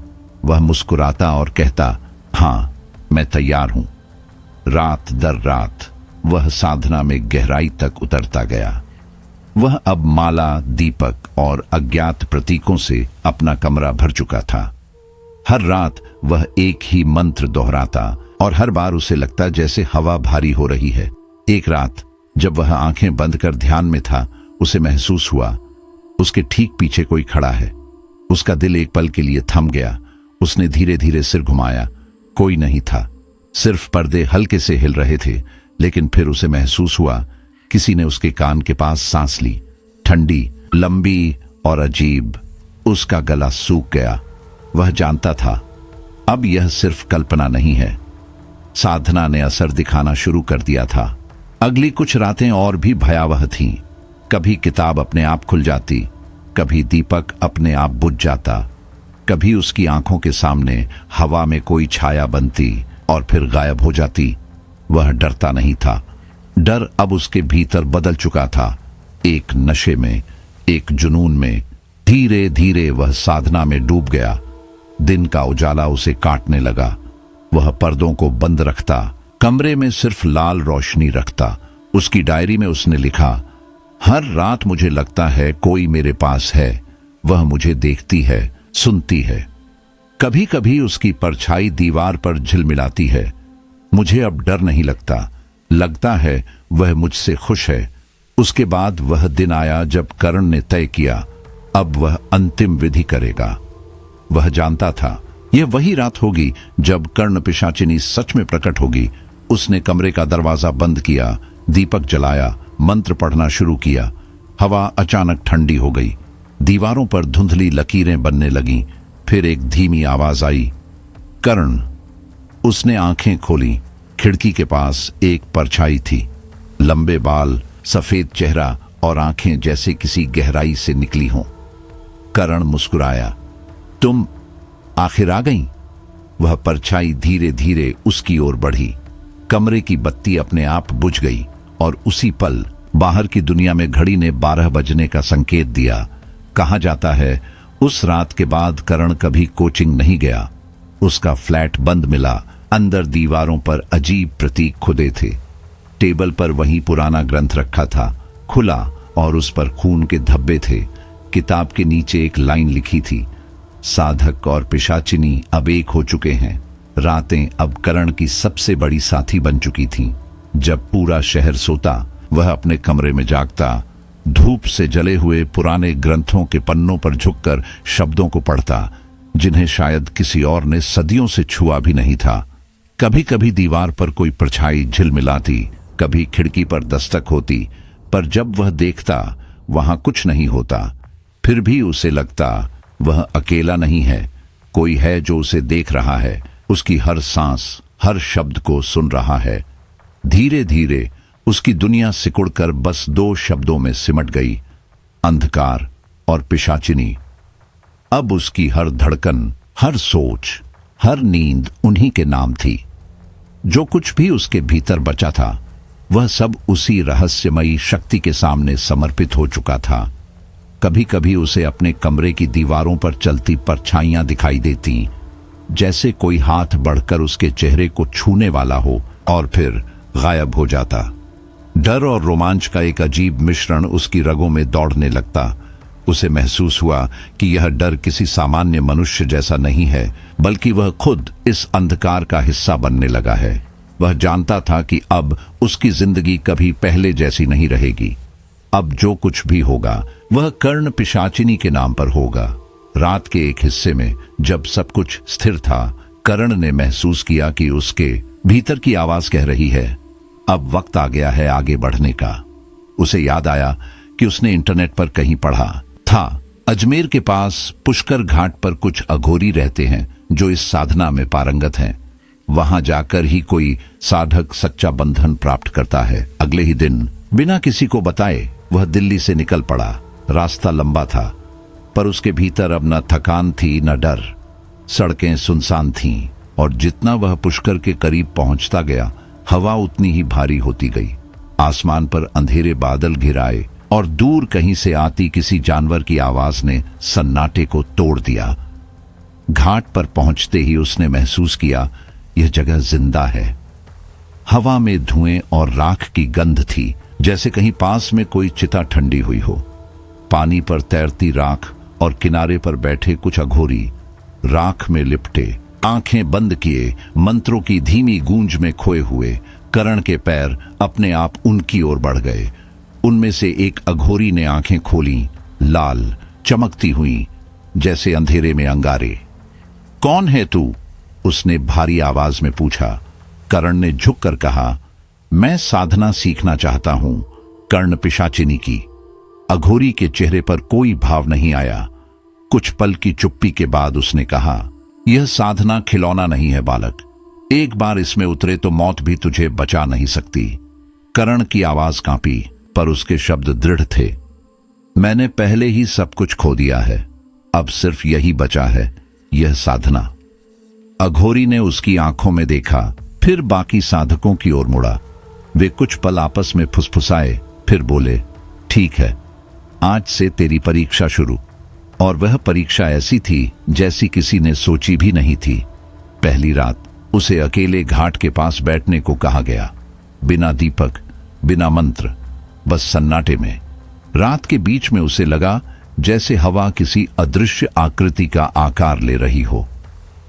वह मुस्कुराता और कहता, हाँ, मैं तैयार हूं। रात दर रात वह साधना में गहराई तक उतरता गया। वह अब माला, दीपक और अज्ञात प्रतीकों से अपना कमरा भर चुका था। हर रात वह एक ही मंत्र दोहराता और हर बार उसे लगता जैसे हवा भारी हो रही है। एक रात जब वह आंखें बंद कर ध्यान में था, उसे महसूस हुआ उसके ठीक पीछे कोई खड़ा है। उसका दिल एक पल के लिए थम गया। उसने धीरे धीरे सिर घुमाया, कोई नहीं था, सिर्फ पर्दे हल्के से हिल रहे थे। लेकिन फिर उसे महसूस हुआ किसी ने उसके कान के पास सांस ली, ठंडी, लंबी और अजीब। उसका गला सूख गया। वह जानता था अब यह सिर्फ कल्पना नहीं है। साधना ने असर दिखाना शुरू कर दिया था। अगली कुछ रातें और भी भयावह थीं। कभी किताब अपने आप खुल जाती, कभी दीपक अपने आप बुझ जाता, कभी उसकी आंखों के सामने हवा में कोई छाया बनती और फिर गायब हो जाती। वह डरता नहीं था। डर अब उसके भीतर बदल चुका था, एक नशे में, एक जुनून में। धीरे धीरे वह साधना में डूब गया। दिन का उजाला उसे काटने लगा। वह पर्दों को बंद रखता, कमरे में सिर्फ लाल रोशनी रखता। उसकी डायरी में उसने लिखा, हर रात मुझे लगता है कोई मेरे पास है, वह मुझे देखती है, सुनती है। कभी कभी उसकी परछाई दीवार पर झिलमिलाती है। मुझे अब डर नहीं लगता, लगता है वह मुझसे खुश है। उसके बाद वह दिन आया जब करण ने तय किया, अब वह अंतिम विधि करेगा। वह जानता था यह वही रात होगी जब कर्ण पिशाचिनी सच में प्रकट होगी। उसने कमरे का दरवाजा बंद किया, दीपक जलाया, मंत्र पढ़ना शुरू किया। हवा अचानक ठंडी हो गई, दीवारों पर धुंधली लकीरें बनने लगीं। फिर एक धीमी आवाज आई, कर्ण। उसने आंखें खोली। खिड़की के पास एक परछाई थी, लंबे बाल, सफेद चेहरा और आंखें जैसे किसी गहराई से निकली हों। करण मुस्कुराया, तुम आखिर आ गई। वह परछाई धीरे धीरे उसकी ओर बढ़ी। कमरे की बत्ती अपने आप बुझ गई और उसी पल बाहर की दुनिया में घड़ी ने 12 बजने का संकेत दिया। कहा जाता है उस रात के बाद करण कभी कोचिंग नहीं गया। उसका फ्लैट बंद मिला। अंदर दीवारों पर अजीब प्रतीक खुदे थे। टेबल पर वही पुराना ग्रंथ रखा था, खुला, और उस पर खून के धब्बे थे। किताब के नीचे एक लाइन लिखी थी, साधक और पिशाचिनी अब एक हो चुके हैं। रातें अब करण की सबसे बड़ी साथी बन चुकी थीं। जब पूरा शहर सोता, वह अपने कमरे में जागता, धूप से जले हुए पुराने ग्रंथों के पन्नों पर झुककर शब्दों को पढ़ता, जिन्हें शायद किसी और ने सदियों से छुआ भी नहीं था। कभी कभी दीवार पर कोई परछाई झिलमिलाती, कभी खिड़की पर दस्तक होती, पर जब वह देखता वहां कुछ नहीं होता। फिर भी उसे लगता वह अकेला नहीं है, कोई है जो उसे देख रहा है, उसकी हर सांस, हर शब्द को सुन रहा है। धीरे धीरे उसकी दुनिया सिकुड़कर बस 2 शब्दों में सिमट गई, अंधकार और पिशाचिनी। अब उसकी हर धड़कन, हर सोच, हर नींद उन्हीं के नाम थी। जो कुछ भी उसके भीतर बचा था, वह सब उसी रहस्यमयी शक्ति के सामने समर्पित हो चुका था। कभी कभी उसे अपने कमरे की दीवारों पर चलती परछाइयां दिखाई देती, जैसे कोई हाथ बढ़कर उसके चेहरे को छूने वाला हो, और फिर गायब हो जाता। डर और रोमांच का एक अजीब मिश्रण उसकी रगों में दौड़ने लगता। उसे महसूस हुआ कि यह डर किसी सामान्य मनुष्य जैसा नहीं है, बल्कि वह खुद इस अंधकार का हिस्सा बनने लगा है। वह जानता था कि अब उसकी जिंदगी कभी पहले जैसी नहीं रहेगी। अब जो कुछ भी होगा वह कर्ण पिशाचिनी के नाम पर होगा। रात के एक हिस्से में जब सब कुछ स्थिर था, कर्ण ने महसूस किया कि उसके भीतर की आवाज कह रही है, अब वक्त आ गया है आगे बढ़ने का। उसे याद आया कि उसने इंटरनेट पर कहीं पढ़ा था, अजमेर के पास पुष्कर घाट पर कुछ अघोरी रहते हैं जो इस साधना में पारंगत हैं। वहां जाकर ही कोई साधक सच्चा बंधन प्राप्त करता है। अगले ही दिन बिना किसी को बताए वह दिल्ली से निकल पड़ा। रास्ता लंबा था, पर उसके भीतर अब न थकान थी न डर। सड़कें सुनसान थीं, और जितना वह पुष्कर के करीब पहुंचता गया, हवा उतनी ही भारी होती गई। आसमान पर अंधेरे बादल घिराए, और दूर कहीं से आती किसी जानवर की आवाज ने सन्नाटे को तोड़ दिया। घाट पर पहुंचते ही उसने महसूस किया यह जगह जिंदा है। हवा में धुएं और राख की गंध थी, जैसे कहीं पास में कोई चिता ठंडी हुई हो। पानी पर तैरती राख और किनारे पर बैठे कुछ अघोरी, राख में लिपटे, आंखें बंद किए, मंत्रों की धीमी गूंज में खोए हुए। करण के पैर अपने आप उनकी ओर बढ़ गए। उनमें से एक अघोरी ने आंखें खोली, लाल, चमकती हुई, जैसे अंधेरे में अंगारे। कौन है तू? उसने भारी आवाज में पूछा। करण ने झुककर कहा, मैं साधना सीखना चाहता हूं, कर्ण पिशाचिनी की। अघोरी के चेहरे पर कोई भाव नहीं आया। कुछ पल की चुप्पी के बाद उसने कहा, यह साधना खिलौना नहीं है बालक। एक बार इसमें उतरे तो मौत भी तुझे बचा नहीं सकती। करण की आवाज कांपी, पर उसके शब्द दृढ़ थे। मैंने पहले ही सब कुछ खो दिया है, अब सिर्फ यही बचा है, यह साधना। अघोरी ने उसकी आंखों में देखा, फिर बाकी साधकों की ओर मुड़ा। वे कुछ पल आपस में फुसफुसाए, फिर बोले, ठीक है, आज से तेरी परीक्षा शुरू। और वह परीक्षा ऐसी थी जैसी किसी ने सोची भी नहीं थी। पहली रात उसे अकेले घाट के पास बैठने को कहा गया, बिना दीपक, बिना मंत्र, बस सन्नाटे में। रात के बीच में उसे लगा जैसे हवा किसी अदृश्य आकृति का आकार ले रही हो।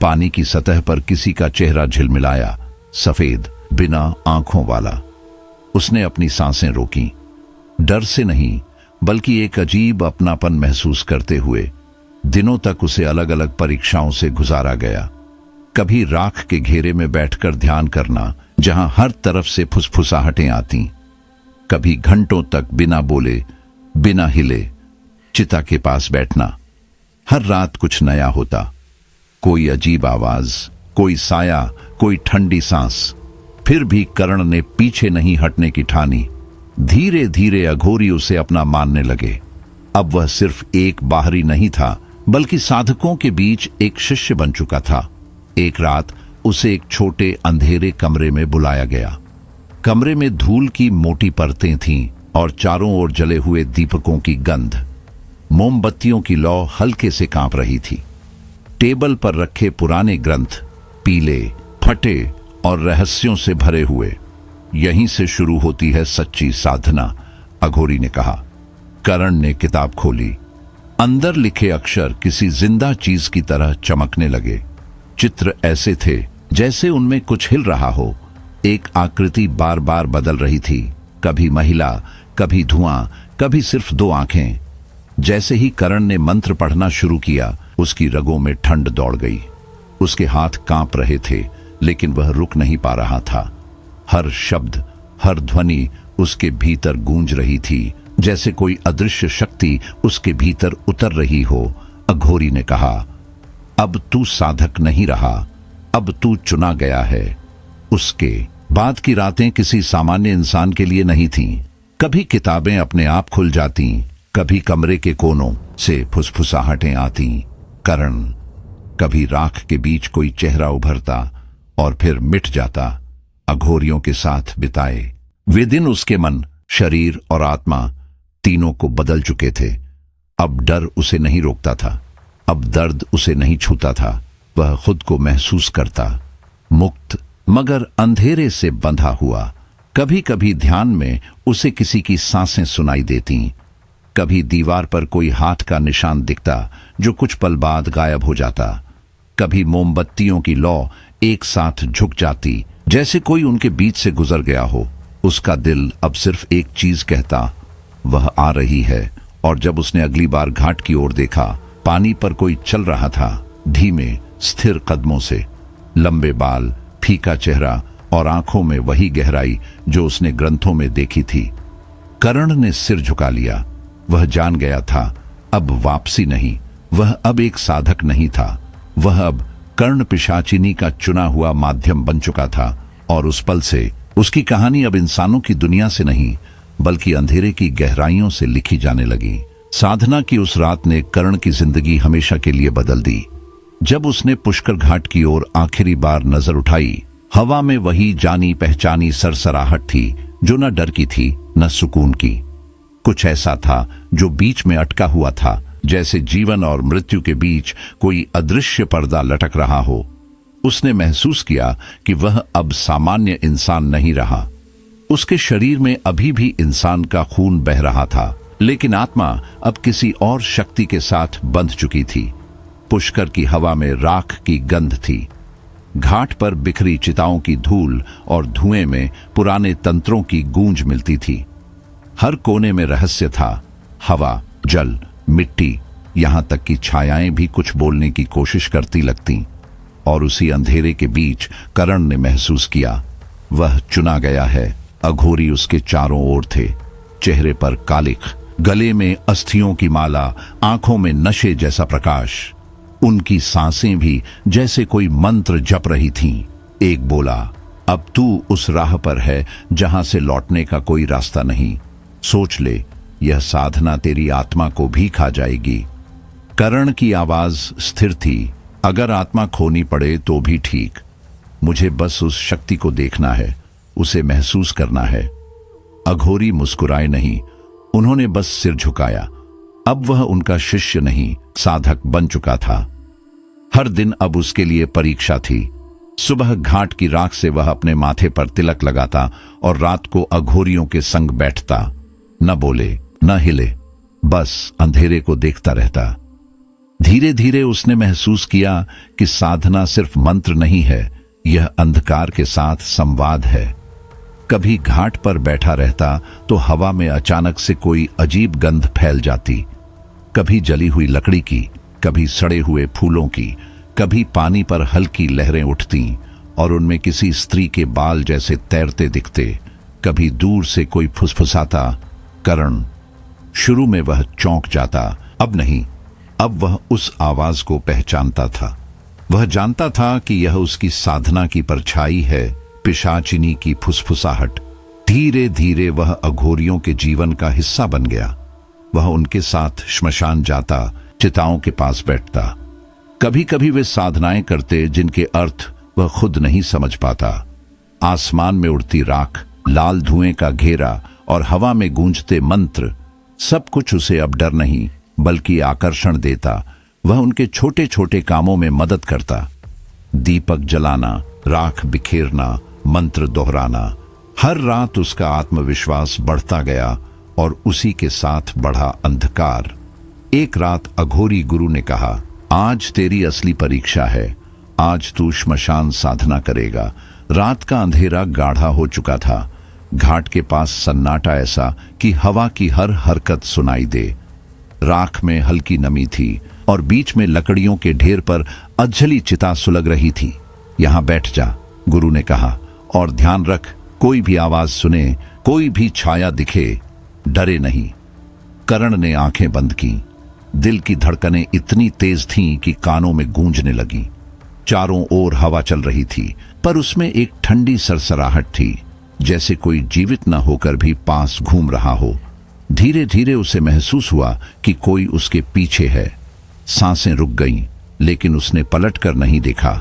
पानी की सतह पर किसी का चेहरा झिलमिलाया, सफेद, बिना आंखों वाला। उसने अपनी सांसें रोकी, डर से नहीं बल्कि एक अजीब अपनापन महसूस करते हुए। दिनों तक उसे अलग अलग परीक्षाओं से गुजारा गया। कभी राख के घेरे में बैठकर ध्यान करना, जहां हर तरफ से फुसफुसाहटें आती। कभी घंटों तक बिना बोले, बिना हिले चिता के पास बैठना। हर रात कुछ नया होता, कोई अजीब आवाज, कोई साया, कोई ठंडी सांस। फिर भी कर्ण ने पीछे नहीं हटने की ठानी। धीरे धीरे अघोरी उसे अपना मानने लगे। अब वह सिर्फ एक बाहरी नहीं था, बल्कि साधकों के बीच एक शिष्य बन चुका था। एक रात उसे एक छोटे अंधेरे कमरे में बुलाया गया। कमरे में धूल की मोटी परतें थीं और चारों ओर जले हुए दीपकों की गंध। मोमबत्तियों की लौ हल्के से कांप रही थी। टेबल पर रखे पुराने ग्रंथ पीले, फटे और रहस्यों से भरे हुए। यहीं से शुरू होती है सच्ची साधना, अघोरी ने कहा। कर्ण ने किताब खोली। अंदर लिखे अक्षर किसी जिंदा चीज की तरह चमकने लगे। चित्र ऐसे थे जैसे उनमें कुछ हिल रहा हो। एक आकृति बार बार बदल रही थी, कभी महिला, कभी धुआं, कभी सिर्फ दो आंखें। जैसे ही कर्ण ने मंत्र पढ़ना शुरू किया, उसकी रगों में ठंड दौड़ गई। उसके हाथ कांप रहे थे, लेकिन वह रुक नहीं पा रहा था। हर शब्द, हर ध्वनि उसके भीतर गूंज रही थी, जैसे कोई अदृश्य शक्ति उसके भीतर उतर रही हो। अघोरी ने कहा, अब तू साधक नहीं रहा, अब तू चुना गया है। उसके बाद की रातें किसी सामान्य इंसान के लिए नहीं थीं। कभी किताबें अपने आप खुल जाती, कभी कमरे के कोनों से फुसफुसाहटें आती। कर्ण, कभी राख के बीच कोई चेहरा उभरता और फिर मिट जाता। अघोरियों के साथ बिताए वे दिन उसके मन, शरीर और आत्मा तीनों को बदल चुके थे। अब डर उसे नहीं रोकता था, अब दर्द उसे नहीं छूता था। वह खुद को महसूस करता मुक्त, मगर अंधेरे से बंधा हुआ। कभी कभी ध्यान में उसे किसी की सांसें सुनाई देती, कभी दीवार पर कोई हाथ का निशान दिखता जो कुछ पल बाद गायब हो जाता। कभी मोमबत्तियों की लौ एक साथ झुक जाती, जैसे कोई उनके बीच से गुजर गया हो। उसका दिल अब सिर्फ एक चीज कहता, वह आ रही है। और जब उसने अगली बार घाट की ओर देखा, पानी पर कोई चल रहा था, धीमे स्थिर कदमों से। लंबे बाल, फीका चेहरा और आंखों में वही गहराई जो उसने ग्रंथों में देखी थी। कर्ण ने सिर झुका लिया। वह जान गया था, अब वापसी नहीं। वह अब एक साधक नहीं था, वह अब कर्ण पिशाचिनी का चुना हुआ माध्यम बन चुका था। और उस पल से उसकी कहानी अब इंसानों की दुनिया से नहीं, बल्कि अंधेरे की गहराइयों से लिखी जाने लगी। साधना की उस रात ने कर्ण की जिंदगी हमेशा के लिए बदल दी। जब उसने पुष्कर घाट की ओर आखिरी बार नजर उठाई, हवा में वही जानी पहचानी सरसराहट थी, जो न डर की थी न सुकून की। कुछ ऐसा था जो बीच में अटका हुआ था, जैसे जीवन और मृत्यु के बीच कोई अदृश्य पर्दा लटक रहा हो। उसने महसूस किया कि वह अब सामान्य इंसान नहीं रहा। उसके शरीर में अभी भी इंसान का खून बह रहा था, लेकिन आत्मा अब किसी और शक्ति के साथ बंध चुकी थी। पुष्कर की हवा में राख की गंध थी। घाट पर बिखरी चिताओं की धूल और धुएं में पुराने तंत्रों की गूंज मिलती थी। हर कोने में रहस्य था, हवा, जल, मिट्टी, यहां तक कि छायाएं भी कुछ बोलने की कोशिश करती लगती। और उसी अंधेरे के बीच कर्ण ने महसूस किया, वह चुना गया है। अघोरी उसके चारों ओर थे, चेहरे पर कालिख, गले में अस्थियों की माला, आंखों में नशे जैसा प्रकाश। उनकी सांसें भी जैसे कोई मंत्र जप रही थीं। एक बोला, अब तू उस राह पर है जहां से लौटने का कोई रास्ता नहीं। सोच ले, यह साधना तेरी आत्मा को भी खा जाएगी। कर्ण की आवाज स्थिर थी, अगर आत्मा खोनी पड़े तो भी ठीक, मुझे बस उस शक्ति को देखना है, उसे महसूस करना है। अघोरी मुस्कुराए नहीं, उन्होंने बस सिर झुकाया। अब वह उनका शिष्य नहीं, साधक बन चुका था। हर दिन अब उसके लिए परीक्षा थी। सुबह घाट की राख से वह अपने माथे पर तिलक लगाता और रात को अघोरियों के संग बैठता। न बोले न हिले, बस अंधेरे को देखता रहता। धीरे धीरे उसने महसूस किया कि साधना सिर्फ मंत्र नहीं है, यह अंधकार के साथ संवाद है। कभी घाट पर बैठा रहता तो हवा में अचानक से कोई अजीब गंध फैल जाती, कभी जली हुई लकड़ी की, कभी सड़े हुए फूलों की, कभी पानी पर हल्की लहरें उठती और उनमें किसी स्त्री के बाल जैसे तैरते दिखते। कभी दूर से कोई फुसफुसाता। करण शुरू में वह चौंक जाता, अब नहीं, अब वह उस आवाज को पहचानता था। वह जानता था कि यह उसकी साधना की परछाई है, पिशाचिनी की फुसफुसाहट। धीरे धीरे वह अघोरियों के जीवन का हिस्सा बन गया। वह उनके साथ श्मशान जाता, चिताओं के पास बैठता। कभी कभी वे साधनाएं करते जिनके अर्थ वह खुद नहीं समझ पाता। आसमान में उड़ती राख, लाल धुएं का घेरा और हवा में गूंजते मंत्र, सब कुछ उसे अब डर नहीं बल्कि आकर्षण देता। वह उनके छोटे छोटे कामों में मदद करता। दीपक जलाना, राख बिखेरना, मंत्र दोहराना। हर रात उसका आत्मविश्वास बढ़ता गया और उसी के साथ बढ़ा अंधकार। एक रात अघोरी गुरु ने कहा, आज तेरी असली परीक्षा है, आज तू श्मशान साधना करेगा। रात का अंधेरा गाढ़ा हो चुका था। घाट के पास सन्नाटा ऐसा कि हवा की हर हरकत सुनाई दे। राख में हल्की नमी थी और बीच में लकड़ियों के ढेर पर अधजली चिता सुलग रही थी। यहां बैठ जा, गुरु ने कहा, और ध्यान रख, कोई भी आवाज सुने, कोई भी छाया दिखे, डरे नहीं। करण ने आंखें बंद की। दिल की धड़कनें इतनी तेज थीं कि कानों में गूंजने लगी। चारों ओर हवा चल रही थी, पर उसमें एक ठंडी सरसराहट थी, जैसे कोई जीवित न होकर भी पास घूम रहा हो। धीरे धीरे उसे महसूस हुआ कि कोई उसके पीछे है। सांसें रुक गईं, लेकिन उसने पलटकर नहीं देखा।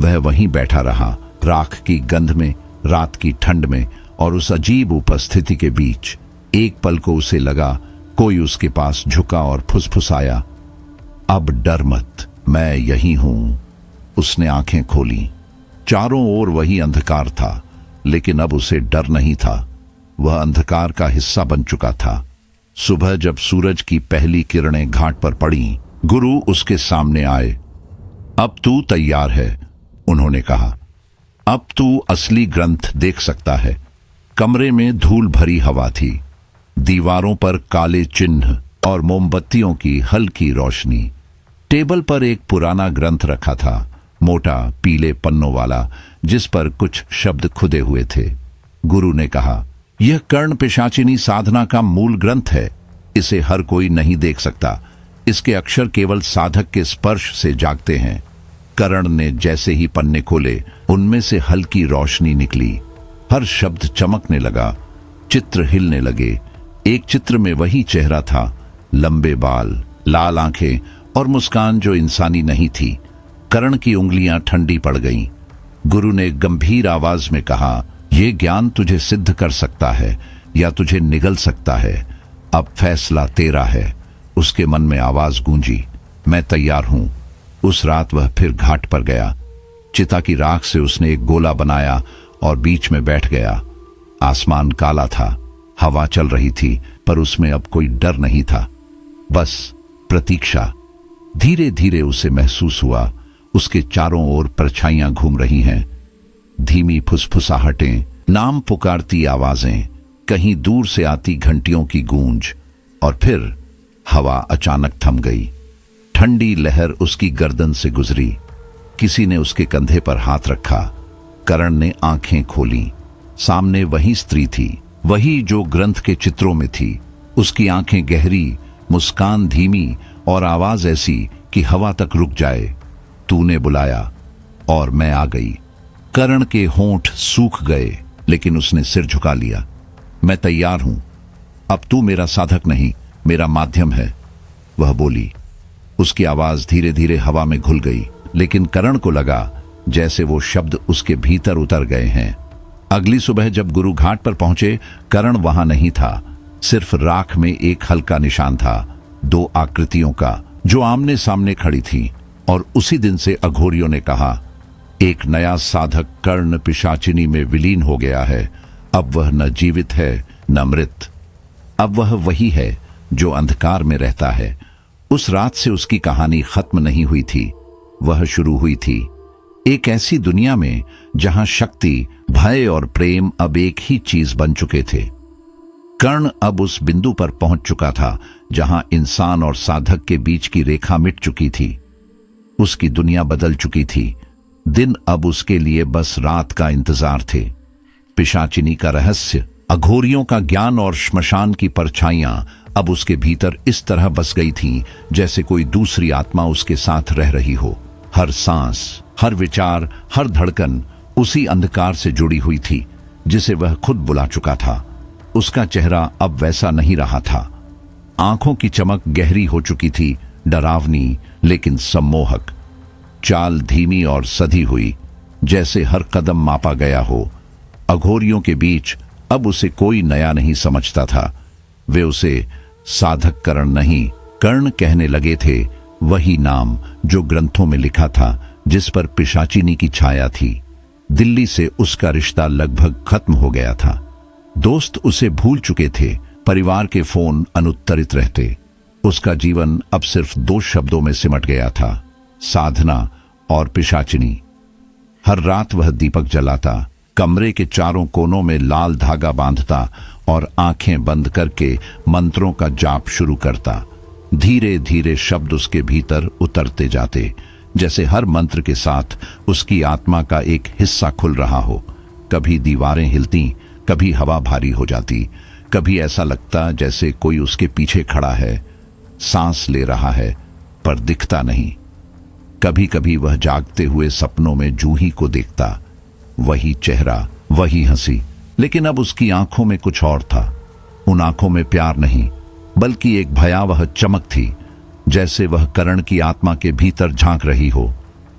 वह वहीं बैठा रहा, राख की गंध में, रात की ठंड में और उस अजीब उपस्थिति के बीच। एक पल को उसे लगा कोई उसके पास झुका और फुसफुसाया, अब डर मत, मैं यही हूं। उसने आंखें खोली। चारों ओर वही अंधकार था, लेकिन अब उसे डर नहीं था। वह अंधकार का हिस्सा बन चुका था। सुबह जब सूरज की पहली किरणें घाट पर पड़ी, गुरु उसके सामने आए। अब तू तैयार है, उन्होंने कहा। अब तू असली ग्रंथ देख सकता है। कमरे में धूल भरी हवा थी, दीवारों पर काले चिन्ह और मोमबत्तियों की हल्की रोशनी। टेबल पर एक पुराना ग्रंथ रखा था, मोटा पीले पन्नों वाला, जिस पर कुछ शब्द खुदे हुए थे। गुरु ने कहा, यह कर्ण पिशाचिनी साधना का मूल ग्रंथ है। इसे हर कोई नहीं देख सकता। इसके अक्षर केवल साधक के स्पर्श से जागते हैं। कर्ण ने जैसे ही पन्ने खोले, उनमें से हल्की रोशनी निकली। हर शब्द चमकने लगा, चित्र हिलने लगे। एक चित्र में वही चेहरा था, लंबे बाल, लाल आंखें और मुस्कान जो इंसानी नहीं थी। कर्ण की उंगलियां ठंडी पड़ गईं। गुरु ने गंभीर आवाज में कहा, यह ज्ञान तुझे सिद्ध कर सकता है या तुझे निगल सकता है। अब फैसला तेरा है। उसके मन में आवाज गूंजी, मैं तैयार हूं। उस रात वह फिर घाट पर गया। चिता की राख से उसने एक गोला बनाया और बीच में बैठ गया। आसमान काला था, हवा चल रही थी, पर उसमें अब कोई डर नहीं था, बस प्रतीक्षा। धीरे धीरे उसे महसूस हुआ उसके चारों ओर परछाइयां घूम रही हैं। धीमी फुसफुसाहटें, नाम पुकारती आवाजें, कहीं दूर से आती घंटियों की गूंज। और फिर हवा अचानक थम गई। ठंडी लहर उसकी गर्दन से गुजरी। किसी ने उसके कंधे पर हाथ रखा। करण ने आंखें खोली। सामने वही स्त्री थी, वही जो ग्रंथ के चित्रों में थी। उसकी आंखें गहरी, मुस्कान धीमी और आवाज ऐसी कि हवा तक रुक जाए। तूने बुलाया और मैं आ गई। करण के होंठ सूख गए, लेकिन उसने सिर झुका लिया। मैं तैयार हूं। अब तू मेरा साधक नहीं, मेरा माध्यम है, वह बोली। उसकी आवाज धीरे धीरे हवा में घुल गई। लेकिन करण को लगा जैसे वो शब्द उसके भीतर उतर गए हैं। अगली सुबह जब गुरु घाट पर पहुंचे, करण वहां नहीं था। सिर्फ राख में एक हल्का निशान था, दो आकृतियों का जो आमने सामने खड़ी थी। और उसी दिन से अघोरियों ने कहा, एक नया साधक कर्ण पिशाचिनी में विलीन हो गया है। अब वह न जीवित है न मृत। अब वह वही है जो अंधकार में रहता है। उस रात से उसकी कहानी खत्म नहीं हुई थी, वह शुरू हुई थी। एक ऐसी दुनिया में जहां शक्ति, भय और प्रेम अब एक ही चीज बन चुके थे। कर्ण अब उस बिंदु पर पहुंच चुका था जहां इंसान और साधक के बीच की रेखा मिट चुकी थी। उसकी दुनिया बदल चुकी थी। दिन अब उसके लिए बस रात का इंतजार थे। पिशाचिनी का रहस्य, अघोरियों का ज्ञान और श्मशान की परछाइयां अब उसके भीतर इस तरह बस गई थीं जैसे कोई दूसरी आत्मा उसके साथ रह रही हो। हर सांस, हर विचार, हर धड़कन उसी अंधकार से जुड़ी हुई थी जिसे वह खुद बुला चुका था। उसका चेहरा अब वैसा नहीं रहा था। आंखों की चमक गहरी हो चुकी थी, डरावनी लेकिन सम्मोहक। चाल धीमी और सधी हुई, जैसे हर कदम मापा गया हो। अघोरियों के बीच अब उसे कोई नया नहीं समझता था। वे उसे साधक कर्ण नहीं, कर्ण कहने लगे थे, वही नाम जो ग्रंथों में लिखा था, जिस पर पिशाचिनी की छाया थी। दिल्ली से उसका रिश्ता लगभग खत्म हो गया था। दोस्त उसे भूल चुके थे, परिवार के फोन अनुत्तरित रहते। उसका जीवन अब सिर्फ दो शब्दों में सिमट गया था, साधना और पिशाचिनी। हर रात वह दीपक जलाता, कमरे के चारों कोनों में लाल धागा बांधता और आंखें बंद करके मंत्रों का जाप शुरू करता। धीरे धीरे शब्द उसके भीतर उतरते जाते, जैसे हर मंत्र के साथ उसकी आत्मा का एक हिस्सा खुल रहा हो। कभी दीवारें हिलती, कभी हवा भारी हो जाती, कभी ऐसा लगता जैसे कोई उसके पीछे खड़ा है, सांस ले रहा है पर दिखता नहीं। कभी कभी वह जागते हुए सपनों में जूही को देखता, वही चेहरा, वही हंसी, लेकिन अब उसकी आंखों में कुछ और था। उन आंखों में प्यार नहीं, बल्कि एक भयावह चमक थी, जैसे वह कर्ण की आत्मा के भीतर झांक रही हो।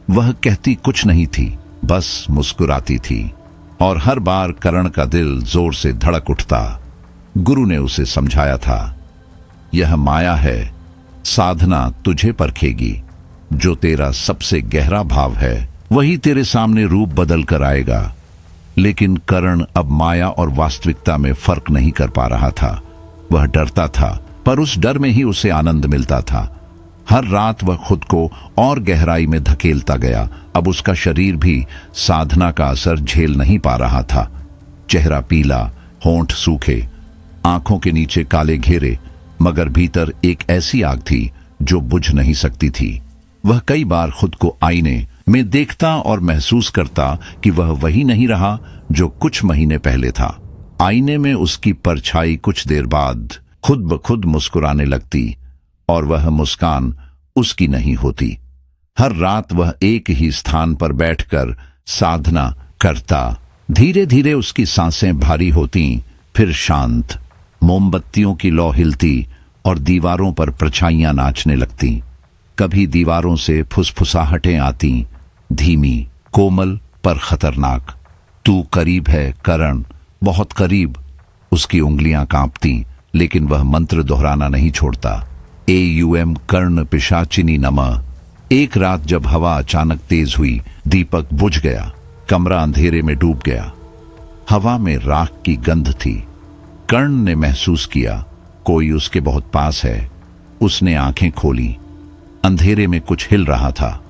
वह कहती कुछ नहीं थी, बस मुस्कुराती थी। और हर बार कर्ण का दिल जोर से धड़क उठता। गुरु ने उसे समझाया था, यह माया है, साधना तुझे परखेगी। जो तेरा सबसे गहरा भाव है वही तेरे सामने रूप बदल कर आएगा। लेकिन कर्ण अब माया और वास्तविकता में फर्क नहीं कर पा रहा था। वह डरता था, पर उस डर में ही उसे आनंद मिलता था। हर रात वह खुद को और गहराई में धकेलता गया। अब उसका शरीर भी साधना का असर झेल नहीं पा रहा था। चेहरा पीला, होंठ सूखे, आंखों के नीचे काले घेरे, मगर भीतर एक ऐसी आग थी जो बुझ नहीं सकती थी। वह कई बार खुद को आईने में देखता और महसूस करता कि वह वही नहीं रहा जो कुछ महीने पहले था। आईने में उसकी परछाई कुछ देर बाद खुद ब खुद मुस्कुराने लगती, और वह मुस्कान उसकी नहीं होती। हर रात वह एक ही स्थान पर बैठकर साधना करता। धीरे धीरे उसकी सांसें भारी होती, फिर शांत। मोमबत्तियों की लौ हिलती और दीवारों पर परछाइयां नाचने लगती। कभी दीवारों से फुसफुसाहटें आती, धीमी, कोमल पर खतरनाक। तू करीब है करण, बहुत करीब। उसकी उंगलियां कांपती, लेकिन वह मंत्र दोहराना नहीं छोड़ता। AUM कर्ण पिशाचिनी नमः। एक रात जब हवा अचानक तेज हुई, दीपक बुझ गया, कमरा अंधेरे में डूब गया। हवा में राख की गंध थी। कर्ण ने महसूस किया कोई उसके बहुत पास है। उसने आंखें खोली। अंधेरे में कुछ हिल रहा था।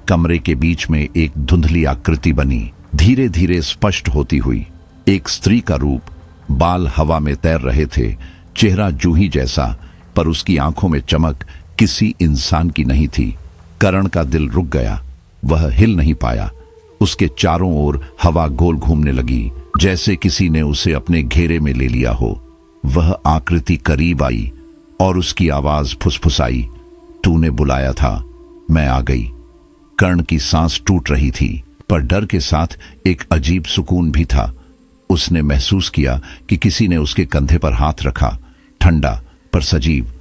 कमरे के बीच में एक धुंधली आकृति बनी, धीरे धीरे स्पष्ट होती हुई। एक स्त्री का रूप, बाल हवा में तैर रहे थे, चेहरा जूही जैसा, पर उसकी आंखों में चमक किसी इंसान की नहीं थी। कर्ण का दिल रुक गया। वह हिल नहीं पाया। उसके चारों ओर हवा गोल घूमने लगी, जैसे किसी ने उसे अपने घेरे में ले लिया हो। वह आकृति करीब आई और उसकी आवाज फुसफुसाई, तूने बुलाया था, मैं आ गई। कर्ण की सांस टूट रही थी, पर डर के साथ एक अजीब सुकून भी था। उसने महसूस किया कि किसी ने उसके कंधे पर हाथ रखा, ठंडा पर सजीव।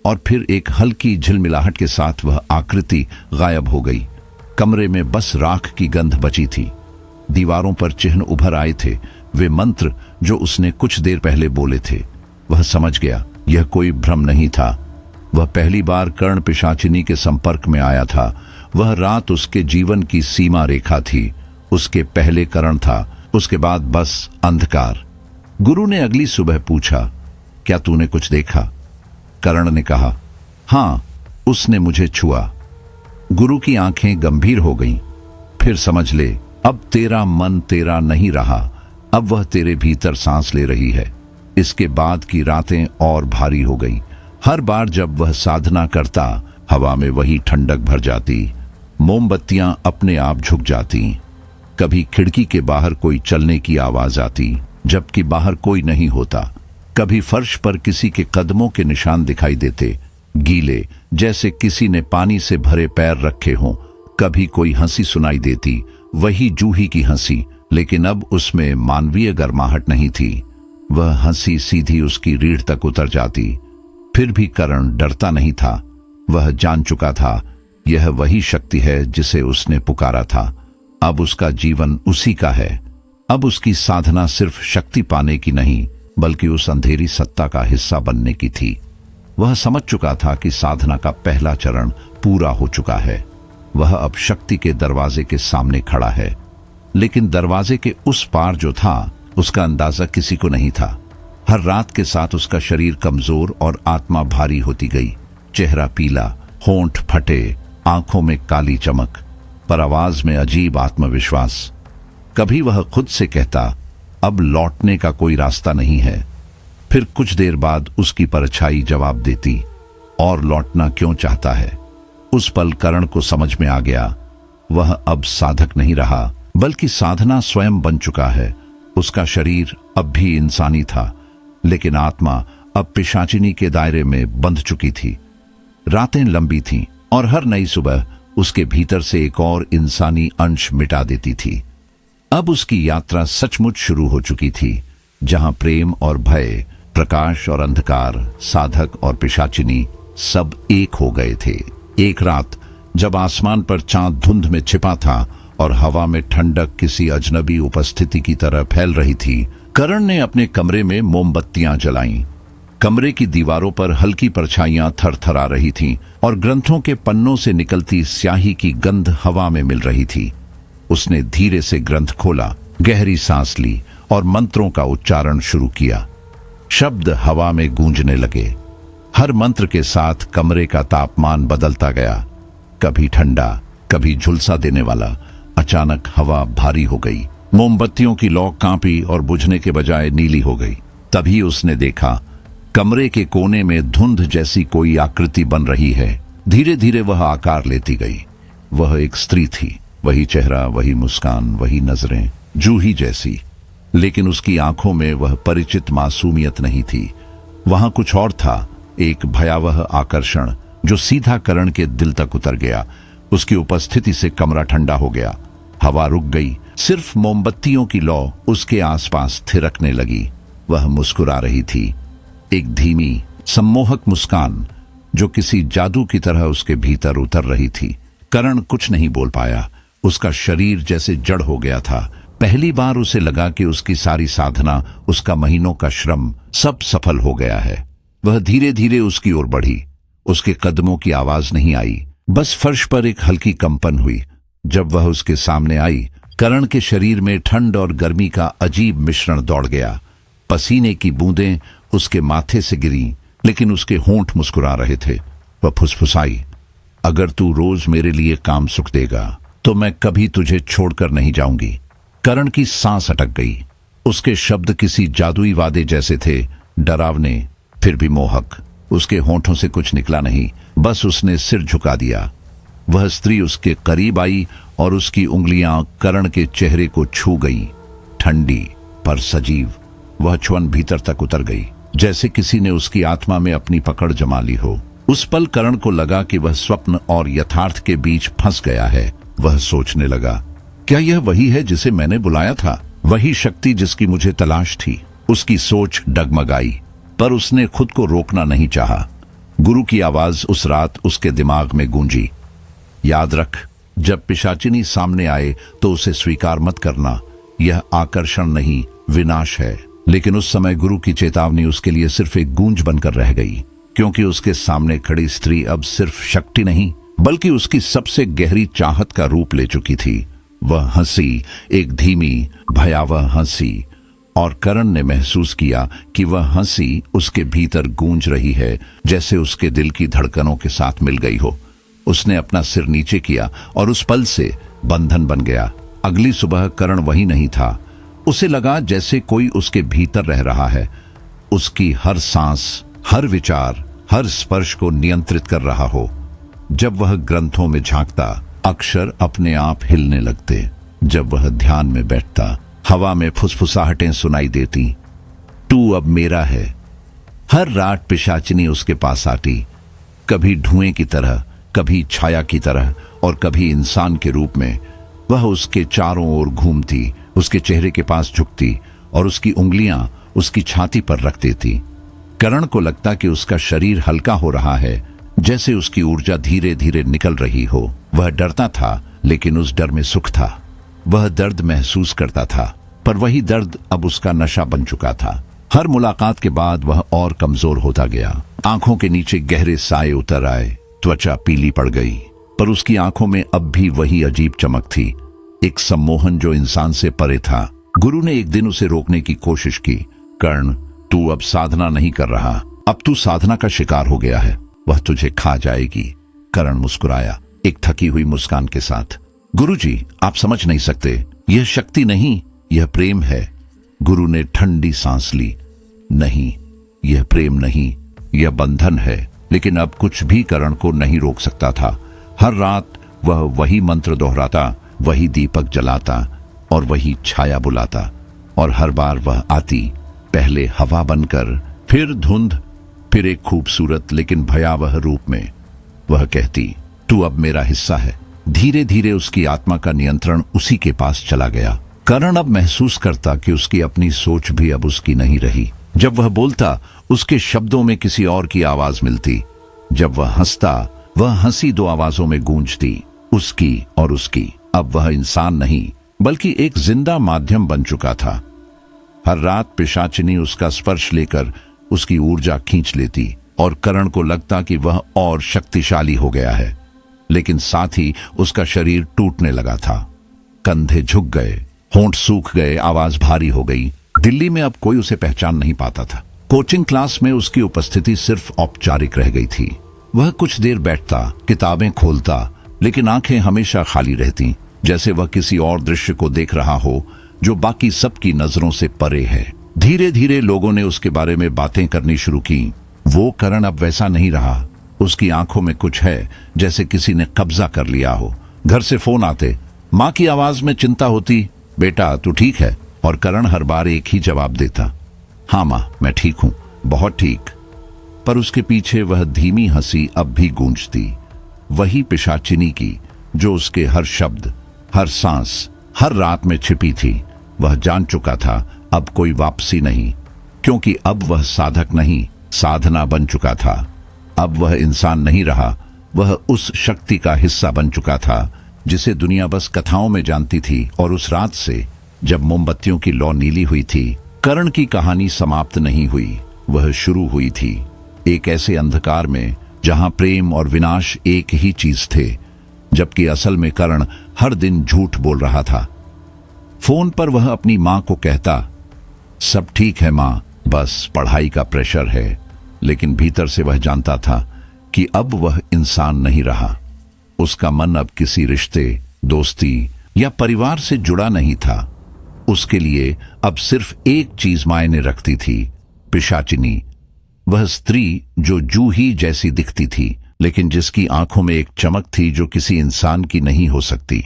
और फिर एक हल्की झिलमिलाहट के साथ वह आकृति गायब हो गई। कमरे में बस राख की गंध बची थी। दीवारों पर चिन्ह उभर आए थे, वे मंत्र जो उसने कुछ देर पहले बोले थे। वह समझ गया यह कोई भ्रम नहीं था। वह पहली बार कर्ण पिशाचिनी के संपर्क में आया था। वह रात उसके जीवन की सीमा रेखा थी। उसके पहले कर्ण था, उसके बाद बस अंधकार। गुरु ने अगली सुबह पूछा, क्या तूने कुछ देखा? कर्ण ने कहा, हां, उसने मुझे छुआ। गुरु की आंखें गंभीर हो गईं। फिर समझ ले, अब तेरा मन तेरा नहीं रहा, अब वह तेरे भीतर सांस ले रही है। इसके बाद की रातें और भारी हो गईं। हर बार जब वह साधना करता, हवा में वही ठंडक भर जाती, मोमबत्तियां अपने आप झुक जाती। कभी खिड़की के बाहर कोई चलने की आवाज आती, जबकि बाहर कोई नहीं होता। कभी फर्श पर किसी के कदमों के निशान दिखाई देते, गीले, जैसे किसी ने पानी से भरे पैर रखे हों। कभी कोई हंसी सुनाई देती, वही जूही की हंसी, लेकिन अब उसमें मानवीय गर्माहट नहीं थी। वह हंसी सीधी उसकी रीढ़ तक उतर जाती। फिर भी कर्ण डरता नहीं था। वह जान चुका था यह वही शक्ति है जिसे उसने पुकारा था। अब उसका जीवन उसी का है। अब उसकी साधना सिर्फ शक्ति पाने की नहीं, बल्कि उस अंधेरी सत्ता का हिस्सा बनने की थी। वह समझ चुका था कि साधना का पहला चरण पूरा हो चुका है। वह अब शक्ति के दरवाजे के सामने खड़ा है, लेकिन दरवाजे के उस पार जो था, उसका अंदाजा किसी को नहीं था। हर रात के साथ उसका शरीर कमजोर और आत्मा भारी होती गई। चेहरा पीला, होंठ फटे, आंखों में काली चमक, पर आवाज में अजीब आत्मविश्वास। कभी वह खुद से कहता, अब लौटने का कोई रास्ता नहीं है। फिर कुछ देर बाद उसकी परछाई जवाब देती, और लौटना क्यों चाहता है? उस पल कर्ण को समझ में आ गया, वह अब साधक नहीं रहा, बल्कि साधना स्वयं बन चुका है। उसका शरीर अब भी इंसानी था, लेकिन आत्मा अब पिशाचिनी के दायरे में बंध चुकी थी। रातें लंबी थीं, और हर नई सुबह उसके भीतर से एक और इंसानी अंश मिटा देती थी। अब उसकी यात्रा सचमुच शुरू हो चुकी थी, जहां प्रेम और भय, प्रकाश और अंधकार, साधक और पिशाचिनी सब एक हो गए थे। एक रात जब आसमान पर चांद धुंध में छिपा था और हवा में ठंडक किसी अजनबी उपस्थिति की तरह फैल रही थी, कर्ण ने अपने कमरे में मोमबत्तियां जलाईं। कमरे की दीवारों पर हल्की परछाइयां थरथरा रही थीं और ग्रंथों के पन्नों से निकलती स्याही की गंध हवा में मिल रही थी। उसने धीरे से ग्रंथ खोला, गहरी सांस ली और मंत्रों का उच्चारण शुरू किया। शब्द हवा में गूंजने लगे। हर मंत्र के साथ कमरे का तापमान बदलता गया, कभी ठंडा, कभी झुलसा देने वाला। अचानक हवा भारी हो गई, मोमबत्तियों की लौ कांपी और बुझने के बजाय नीली हो गई। तभी उसने देखा, कमरे के कोने में धुंध जैसी कोई आकृति बन रही है। धीरे धीरे वह आकार लेती गई। वह एक स्त्री थी, वही चेहरा, वही मुस्कान, वही नजरें, जूही जैसी। लेकिन उसकी आंखों में वह परिचित मासूमियत नहीं थी। वहां कुछ और था, एक भयावह आकर्षण जो सीधा कर्ण के दिल तक उतर गया। उसकी उपस्थिति से कमरा ठंडा हो गया। हवा रुक गई, सिर्फ मोमबत्तियों की लौ उसके आसपास थिरकने लगी। वह मुस्कुरा रही थी, एक धीमी, सम्मोहक मुस्कान जो किसी जादू की तरह उसके भीतर उतर रही थी। कर्ण कुछ नहीं बोल पाया। उसका शरीर जैसे जड़ हो गया था। पहली बार उसे लगा कि उसकी सारी साधना, उसका महीनों का श्रम, सब सफल हो गया है। वह धीरे धीरे उसकी ओर बढ़ी। उसके कदमों की आवाज नहीं आई, बस फर्श पर एक हल्की कंपन हुई। जब वह उसके सामने आई, कर्ण के शरीर में ठंड और गर्मी का अजीब मिश्रण दौड़ गया। पसीने की बूंदें उसके माथे से गिरी, लेकिन उसके होंठ मुस्कुरा रहे थे। वह फुसफुसाई, अगर तू रोज मेरे लिए काम सुख देगा तो मैं कभी तुझे छोड़कर नहीं जाऊंगी। कर्ण की सांस अटक गई। उसके शब्द किसी जादुई वादे जैसे थे, डरावने फिर भी मोहक। उसके होंठों से कुछ निकला नहीं, बस उसने सिर झुका दिया। वह स्त्री उसके करीब आई और उसकी उंगलियां कर्ण के चेहरे को छू गईं, ठंडी पर सजीव। वह छुअन भीतर तक उतर गई, जैसे किसी ने उसकी आत्मा में अपनी पकड़ जमा ली हो। उस पल कर्ण को लगा कि वह स्वप्न और यथार्थ के बीच फंस गया है। वह सोचने लगा, क्या यह वही है जिसे मैंने बुलाया था? वही शक्ति जिसकी मुझे तलाश थी? उसकी सोच डगमगाई, पर उसने खुद को रोकना नहीं चाहा। गुरु की आवाज उस रात उसके दिमाग में गूंजी, याद रख, जब पिशाचिनी सामने आए तो उसे स्वीकार मत करना, यह आकर्षण नहीं विनाश है। लेकिन उस समय गुरु की चेतावनी उसके लिए सिर्फ एक गूंज बनकर रह गई, क्योंकि उसके सामने खड़ी स्त्री अब सिर्फ शक्ति नहीं बल्कि उसकी सबसे गहरी चाहत का रूप ले चुकी थी। वह हंसी, एक धीमी भयावह हंसी, और करण ने महसूस किया कि वह हंसी उसके भीतर गूंज रही है, जैसे उसके दिल की धड़कनों के साथ मिल गई हो। उसने अपना सिर नीचे किया और उस पल से बंधन बन गया। अगली सुबह करण वही नहीं था। उसे लगा जैसे कोई उसके भीतर रह रहा है, उसकी हर सांस, हर विचार, हर स्पर्श को नियंत्रित कर रहा हो। जब वह ग्रंथों में झांकता, अक्षर अपने आप हिलने लगते। जब वह ध्यान में बैठता, हवा में फुसफुसाहटें सुनाई देती। तू अब मेरा है। हर रात पिशाचिनी उसके पास आती, कभी धुएं की तरह, कभी छाया की तरह और कभी इंसान के रूप में। वह उसके चारों ओर घूमती, उसके चेहरे के पास झुकती और उसकी उंगलियां उसकी छाती पर रख देती। करण को लगता कि उसका शरीर हल्का हो रहा है, जैसे उसकी ऊर्जा धीरे धीरे निकल रही हो। वह डरता था, लेकिन उस डर में सुख था। वह दर्द महसूस करता था, पर वही दर्द अब उसका नशा बन चुका था। हर मुलाकात के बाद वह और कमजोर होता गया। आंखों के नीचे गहरे साए उतर आए, त्वचा पीली पड़ गई, पर उसकी आंखों में अब भी वही अजीब चमक थी, एक सम्मोहन जो इंसान से परे था। गुरु ने एक दिन उसे रोकने की कोशिश की। कर्ण, तू अब साधना नहीं कर रहा, अब तू साधना का शिकार हो गया है, वह तुझे खा जाएगी। करण मुस्कुराया, एक थकी हुई मुस्कान के साथ। गुरुजी, आप समझ नहीं सकते, यह शक्ति नहीं, यह प्रेम है। गुरु ने ठंडी सांस ली। नहीं, यह प्रेम नहीं, यह बंधन है। लेकिन अब कुछ भी करण को नहीं रोक सकता था। हर रात वह वही मंत्र दोहराता, वही दीपक जलाता और वही छाया बुलाता, और हर बार वह आती, पहले हवा बनकर, फिर धुंध, फिर एक खूबसूरत लेकिन भयावह रूप में। वह कहती, तू अब मेरा हिस्सा है। धीरे धीरे उसकी आत्मा का नियंत्रण उसी के पास चला गया। करण अब महसूस करता कि उसकी अपनी सोच भी अब उसकी नहीं रही। जब वह बोलता, उसके शब्दों में किसी और की आवाज मिलती। जब वह हंसता, वह हंसी दो आवाजों में गूंजती, उसकी और उसकी। अब वह इंसान नहीं बल्कि एक जिंदा माध्यम बन चुका था। हर रात पिशाचिनी उसका स्पर्श लेकर उसकी ऊर्जा खींच लेती और करण को लगता कि वह और शक्तिशाली हो गया है। लेकिन साथ ही उसका शरीर टूटने लगा था। कंधे झुक गए, होंठ सूख गए, आवाज भारी हो गई। दिल्ली में अब कोई उसे पहचान नहीं पाता था। कोचिंग क्लास में उसकी उपस्थिति सिर्फ औपचारिक रह गई थी। वह कुछ देर बैठता, किताबें खोलता, लेकिन आंखें हमेशा खाली रहती, जैसे वह किसी और दृश्य को देख रहा हो जो बाकी सबकी नजरों से परे है। धीरे धीरे लोगों ने उसके बारे में बातें करनी शुरू की। वो करण अब वैसा नहीं रहा। उसकी आंखों में कुछ है, जैसे किसी ने कब्जा कर लिया हो। घर से फोन आते, माँ की आवाज में चिंता होती, बेटा तू ठीक है? और करण हर बार एक ही जवाब देता, हाँ माँ, मैं ठीक हूं, बहुत ठीक। पर उसके पीछे वह धीमी हंसी अब भी गूंजती, वही पिशाचिनी की, जो उसके हर शब्द, हर सांस, हर रात में छिपी थी। वह जान चुका था अब कोई वापसी नहीं, क्योंकि अब वह साधक नहीं, साधना बन चुका था। अब वह इंसान नहीं रहा, वह उस शक्ति का हिस्सा बन चुका था जिसे दुनिया बस कथाओं में जानती थी। और उस रात से जब मोमबत्तियों की लौ नीली हुई थी, करण की कहानी समाप्त नहीं हुई, वह शुरू हुई थी। एक ऐसे अंधकार में जहां प्रेम और विनाश एक ही चीज थे, जबकि असल में करण हर दिन झूठ बोल रहा था। फोन पर वह अपनी मां को कहता, सब ठीक है मां, बस पढ़ाई का प्रेशर है। लेकिन भीतर से वह जानता था कि अब वह इंसान नहीं रहा। उसका मन अब किसी रिश्ते, दोस्ती या परिवार से जुड़ा नहीं था। उसके लिए अब सिर्फ एक चीज मायने रखती थी, पिशाचिनी। वह स्त्री जो जूही जैसी दिखती थी, लेकिन जिसकी आंखों में एक चमक थी जो किसी इंसान की नहीं हो सकती।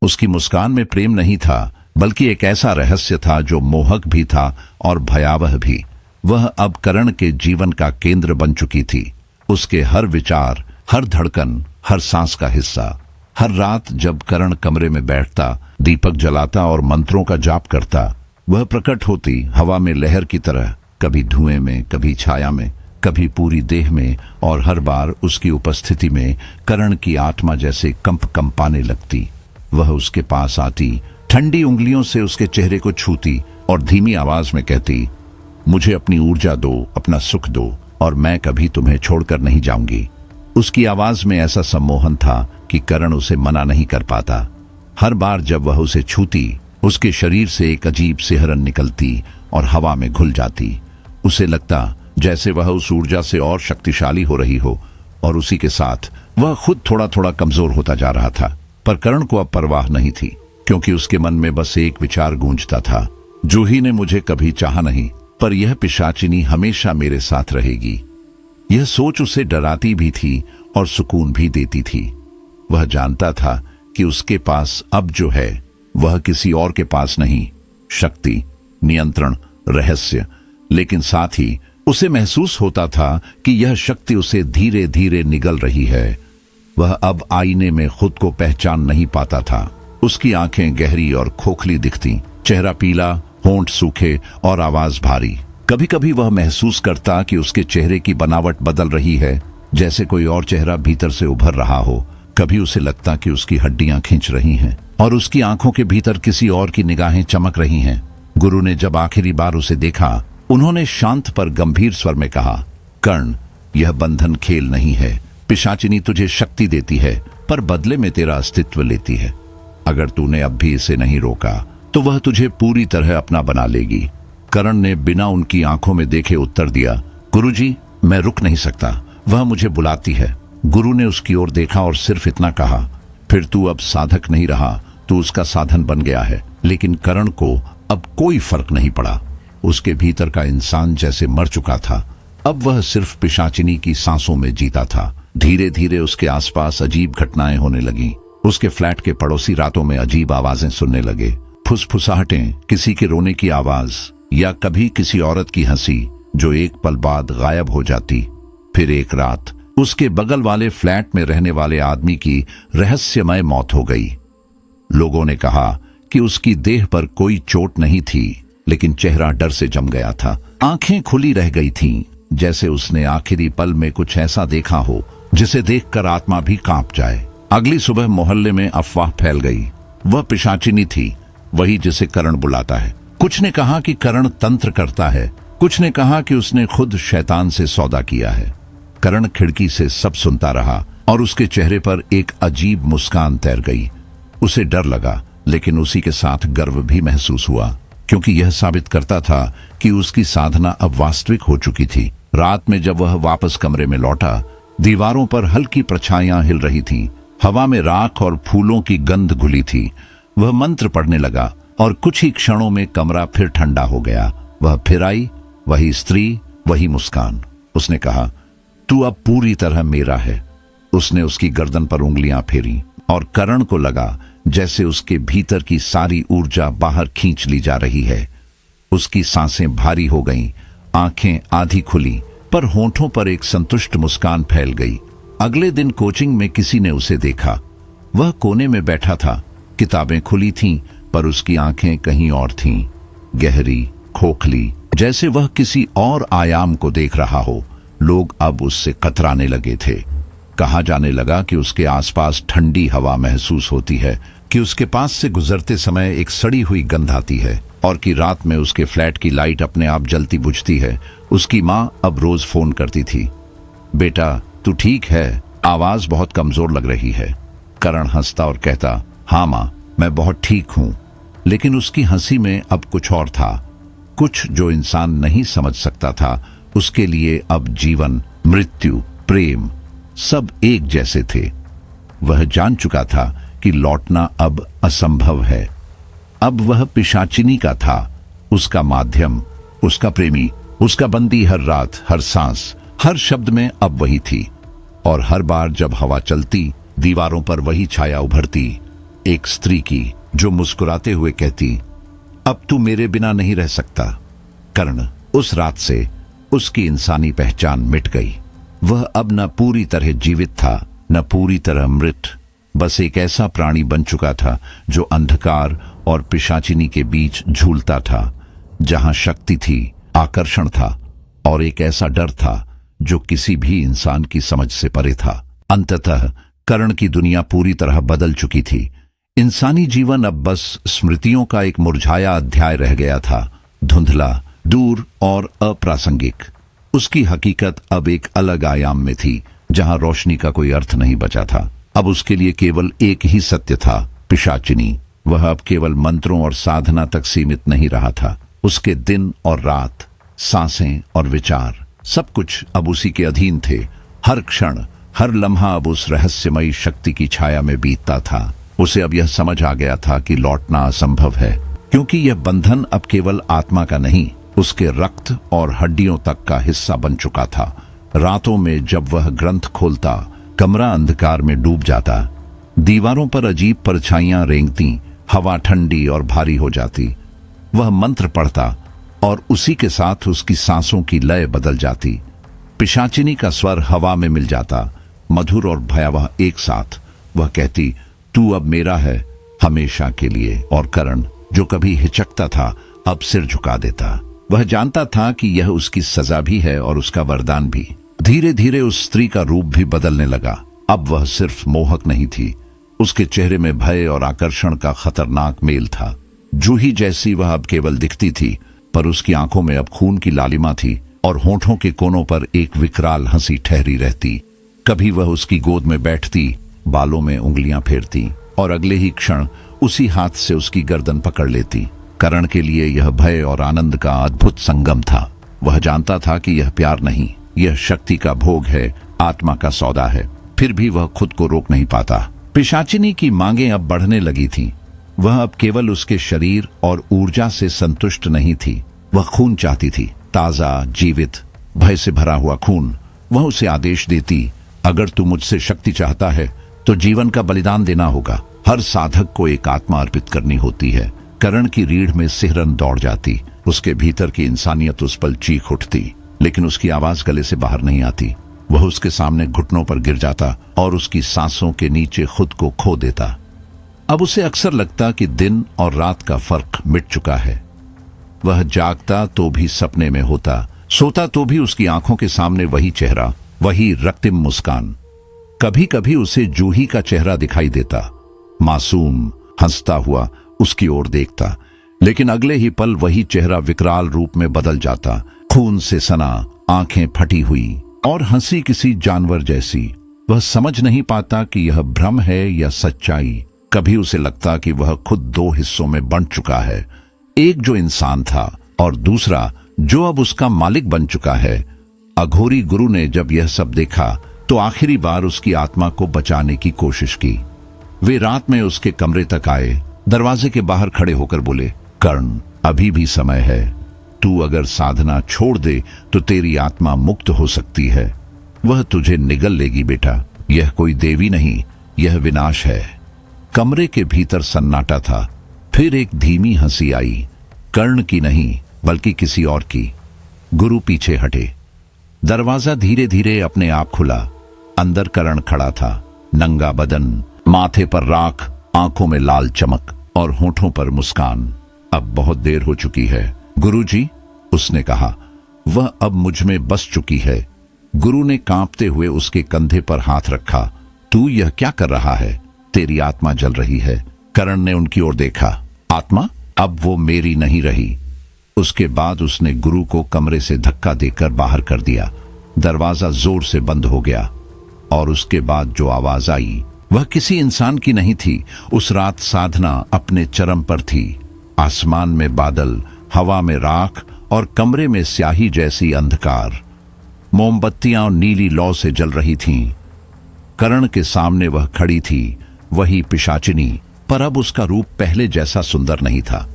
उसकी मुस्कान में प्रेम नहीं था, बल्कि एक ऐसा रहस्य था जो मोहक भी था और भयावह भी। वह अब करण के जीवन का केंद्र बन चुकी थी, उसके हर विचार, हर धड़कन, हर सांस का हिस्सा। हर रात जब करण कमरे में बैठता, दीपक जलाता और मंत्रों का जाप करता, वह प्रकट होती हवा में लहर की तरह, कभी धुएं में, कभी छाया में, कभी पूरी देह में, और हर बार उसकी उपस्थिति में करण की आत्मा जैसे कंप कंपाने लगती। वह उसके पास आती, ठंडी उंगलियों से उसके चेहरे को छूती और धीमी आवाज में कहती, मुझे अपनी ऊर्जा दो, अपना सुख दो, और मैं कभी तुम्हें छोड़कर नहीं जाऊंगी। उसकी आवाज में ऐसा सम्मोहन था कि करण उसे मना नहीं कर पाता। हर बार जब वह उसे छूती, उसके शरीर से एक अजीब सिहरन निकलती और हवा में घुल जाती। उसे लगता जैसे वह उस ऊर्जा से और शक्तिशाली हो रही हो, और उसी के साथ वह खुद थोड़ा थोड़ा कमजोर होता जा रहा था। पर करण को अब परवाह नहीं थी, क्योंकि उसके मन में बस एक विचार गूंजता था, जूही ने मुझे कभी चाहा नहीं, पर यह पिशाचिनी हमेशा मेरे साथ रहेगी। यह सोच उसे डराती भी थी और सुकून भी देती थी। वह जानता था कि उसके पास अब जो है वह किसी और के पास नहीं, शक्ति, नियंत्रण, रहस्य। लेकिन साथ ही उसे महसूस होता था कि यह शक्ति उसे धीरे धीरे निगल रही है। वह अब आईने में खुद को पहचान नहीं पाता था। उसकी आंखें गहरी और खोखली दिखती, चेहरा पीला, होंठ सूखे और आवाज भारी। कभी कभी वह महसूस करता कि उसके चेहरे की बनावट बदल रही है, जैसे कोई और चेहरा भीतर से उभर रहा हो। कभी उसे लगता कि उसकी हड्डियां खींच रही हैं और उसकी आंखों के भीतर किसी और की निगाहें चमक रही हैं। गुरु ने जब आखिरी बार उसे देखा, उन्होंने शांत पर गंभीर स्वर में कहा, कर्ण, यह बंधन खेल नहीं है। पिशाचिनी तुझे शक्ति देती है, पर बदले में तेरा अस्तित्व लेती है। अगर तूने अब भी इसे नहीं रोका तो वह तुझे पूरी तरह अपना बना लेगी। करण ने बिना उनकी आंखों में देखे उत्तर दिया, गुरुजी, मैं रुक नहीं सकता, वह मुझे बुलाती है। गुरु ने उसकी ओर देखा और सिर्फ इतना कहा, फिर तू अब साधक नहीं रहा, तू उसका साधन बन गया है। लेकिन करण को अब कोई फर्क नहीं पड़ा। उसके भीतर का इंसान जैसे मर चुका था। अब वह सिर्फ पिशाचिनी की सांसों में जीता था। धीरे धीरे उसके आसपास अजीब घटनाएं होने लगीं। उसके फ्लैट के पड़ोसी रातों में अजीब आवाजें सुनने लगे, फुसफुसाहटें, किसी के रोने की आवाज, या कभी किसी औरत की हंसी जो एक पल बाद गायब हो जाती। फिर एक रात उसके बगल वाले फ्लैट में रहने वाले आदमी की रहस्यमय मौत हो गई। लोगों ने कहा कि उसकी देह पर कोई चोट नहीं थी, लेकिन चेहरा डर से जम गया था। आंखें खुली रह गई थीं, जैसे उसने आखिरी पल में कुछ ऐसा देखा हो जिसे देखकर आत्मा भी कांप जाए। अगली सुबह मोहल्ले में अफवाह फैल गई, वह पिशाचिनी थी, वही जिसे करण बुलाता है। कुछ ने कहा कि करण तंत्र करता है, कुछ ने कहा कि उसने खुद शैतान से सौदा किया है। करण खिड़की से सब सुनता रहा और उसके चेहरे पर एक अजीब मुस्कान तैर गई। उसे डर लगा, लेकिन उसी के साथ गर्व भी महसूस हुआ, क्योंकि यह साबित करता था कि उसकी साधना अब वास्तविक हो चुकी थी। रात में जब वह वापस कमरे में लौटा, दीवारों पर हल्की परछाइयां हिल रही थीं, हवा में राख और फूलों की गंध घुली थी। वह मंत्र पढ़ने लगा और कुछ ही क्षणों में कमरा फिर ठंडा हो गया। वह फिर आई, वही स्त्री, वही मुस्कान। उसने कहा, तू अब पूरी तरह मेरा है। उसने उसकी गर्दन पर उंगलियां फेरी और करण को लगा जैसे उसके भीतर की सारी ऊर्जा बाहर खींच ली जा रही है। उसकी सांसें भारी हो गईं, आंखें आधी खुली, पर होंठों पर एक संतुष्ट मुस्कान फैल गई। अगले दिन कोचिंग में किसी ने उसे देखा। वह कोने में बैठा था, किताबें खुली थीं, पर उसकी आंखें कहीं और थीं, गहरी, खोखली, जैसे वह किसी और आयाम को देख रहा हो। लोग अब उससे कतराने लगे थे। कहा जाने लगा कि उसके आसपास ठंडी हवा महसूस होती है, कि उसके पास से गुजरते समय एक सड़ी हुई गंध आती है, और कि रात में उसके फ्लैट की लाइट अपने आप जलती बुझती है। उसकी माँ अब रोज फोन करती थी, बेटा तू ठीक है, आवाज बहुत कमजोर लग रही है। करण हंसता और कहता, हाँ माँ, मैं बहुत ठीक हूं। लेकिन उसकी हंसी में अब कुछ और था, कुछ जो इंसान नहीं समझ सकता था। उसके लिए अब जीवन, मृत्यु, प्रेम सब एक जैसे थे। वह जान चुका था कि लौटना अब असंभव है। अब वह पिशाचिनी का था, उसका माध्यम, उसका प्रेमी, उसका बंदी। हर रात, हर सांस, हर शब्द में अब वही थी। और हर बार जब हवा चलती, दीवारों पर वही छाया उभरती, एक स्त्री की जो मुस्कुराते हुए कहती, अब तू मेरे बिना नहीं रह सकता। कर्ण, उस रात से उसकी इंसानी पहचान मिट गई। वह अब न पूरी तरह जीवित था, न पूरी तरह मृत, बस एक ऐसा प्राणी बन चुका था जो अंधकार और पिशाचिनी के बीच झूलता था, जहां शक्ति थी, आकर्षण था, और एक ऐसा डर था जो किसी भी इंसान की समझ से परे था। अंततः करण की दुनिया पूरी तरह बदल चुकी थी। इंसानी जीवन अब बस स्मृतियों का एक मुरझाया अध्याय रह गया था, धुंधला, दूर और अप्रासंगिक। उसकी हकीकत अब एक अलग आयाम में थी, जहां रोशनी का कोई अर्थ नहीं बचा था। अब उसके लिए केवल एक ही सत्य था, पिशाचिनी। वह अब केवल मंत्रों और साधना तक सीमित नहीं रहा था। उसके दिन और रात, सांसें और विचार, सब कुछ अब उसी के अधीन थे। हर क्षण, हर लम्हा अब उस रहस्यमयी शक्ति की छाया में बीतता था। उसे अब यह समझ आ गया था कि लौटना असंभव है, क्योंकि यह बंधन अब केवल आत्मा का नहीं, उसके रक्त और हड्डियों तक का हिस्सा बन चुका था। रातों में जब वह ग्रंथ खोलता, कमरा अंधकार में डूब जाता। दीवारों पर अजीब परछाइयां रेंगती, हवा ठंडी और भारी हो जाती। वह मंत्र पढ़ता और उसी के साथ उसकी सांसों की लय बदल जाती। पिशाचिनी का स्वर हवा में मिल जाता, मधुर और भयावह एक साथ। वह कहती, तू अब मेरा है, हमेशा के लिए। और करण, जो कभी हिचकता था, अब सिर झुका देता। वह जानता था कि यह उसकी सजा भी है और उसका वरदान भी। धीरे धीरे उस स्त्री का रूप भी बदलने लगा। अब वह सिर्फ मोहक नहीं थी, उसके चेहरे में भय और आकर्षण का खतरनाक मेल था। जूही जैसी वह अब केवल दिखती थी, पर उसकी आंखों में अब खून की लालिमा थी और होठों के कोनों पर एक विकराल हंसी ठहरी रहती। कभी वह उसकी गोद में बैठती, बालों में उंगलियां फेरती और अगले ही क्षण उसी हाथ से उसकी गर्दन पकड़ लेती। करण के लिए यह भय और आनंद का अद्भुत संगम था। वह जानता था कि यह प्यार नहीं, यह शक्ति का भोग है, आत्मा का सौदा है। फिर भी वह खुद को रोक नहीं पाता। पिशाचिनी की मांगें अब बढ़ने लगी थीं। वह अब केवल उसके शरीर और ऊर्जा से संतुष्ट नहीं थी। वह खून चाहती थी, ताजा, जीवित, भय से भरा हुआ खून। वह उसे आदेश देती, अगर तू मुझसे शक्ति चाहता है तो जीवन का बलिदान देना होगा। हर साधक को एक आत्मा अर्पित करनी होती है। करण की रीढ़ में सिहरन दौड़ जाती। उसके भीतर की इंसानियत उस पल चीख उठती, लेकिन उसकी आवाज गले से बाहर नहीं आती। वह उसके सामने घुटनों पर गिर जाता और उसकी सांसों के नीचे खुद को खो देता। अब उसे अक्सर लगता कि दिन और रात का फर्क मिट चुका है। वह जागता तो भी सपने में होता, सोता तो भी उसकी आंखों के सामने वही चेहरा, वही रक्तिम मुस्कान। कभी कभी उसे जूही का चेहरा दिखाई देता, मासूम, हंसता हुआ उसकी ओर देखता, लेकिन अगले ही पल वही चेहरा विकराल रूप में बदल जाता, खून से सना, आंखें फटी हुई और हंसी किसी जानवर जैसी। वह समझ नहीं पाता कि यह भ्रम है या सच्चाई। कभी उसे लगता कि वह खुद दो हिस्सों में बंट चुका है, एक जो इंसान था और दूसरा जो अब उसका मालिक बन चुका है। अघोरी गुरु ने जब यह सब देखा तो आखिरी बार उसकी आत्मा को बचाने की कोशिश की। वे रात में उसके कमरे तक आए, दरवाजे के बाहर खड़े होकर बोले, कर्ण, अभी भी समय है। तू अगर साधना छोड़ दे तो तेरी आत्मा मुक्त हो सकती है। वह तुझे निगल लेगी बेटा। यह कोई देवी नहीं, यह विनाश है। कमरे के भीतर सन्नाटा था। फिर एक धीमी हंसी आई, कर्ण की नहीं बल्कि किसी और की। गुरु पीछे हटे। दरवाजा धीरे धीरे अपने आप खुला। अंदर कर्ण खड़ा था, नंगा बदन, माथे पर राख, आंखों में लाल चमक और होठों पर मुस्कान। अब बहुत देर हो चुकी है गुरुजी, उसने कहा। वह अब मुझ में बस चुकी है। गुरु ने कांपते हुए उसके कंधे पर हाथ रखा। तू यह क्या कर रहा है? तेरी आत्मा जल रही है। कर्ण ने उनकी ओर देखा। आत्मा? अब वो मेरी नहीं रही। उसके बाद उसने गुरु को कमरे से धक्का देकर बाहर कर दिया। दरवाजा जोर से बंद हो गया और उसके बाद जो आवाज आई वह किसी इंसान की नहीं थी। उस रात साधना अपने चरम पर थी। आसमान में बादल, हवा में राख और कमरे में स्याही जैसी अंधकार। मोमबत्तियां नीली लौ से जल रही थीं। कर्ण के सामने वह खड़ी थी, वही पिशाचिनी, पर अब उसका रूप पहले जैसा सुंदर नहीं था।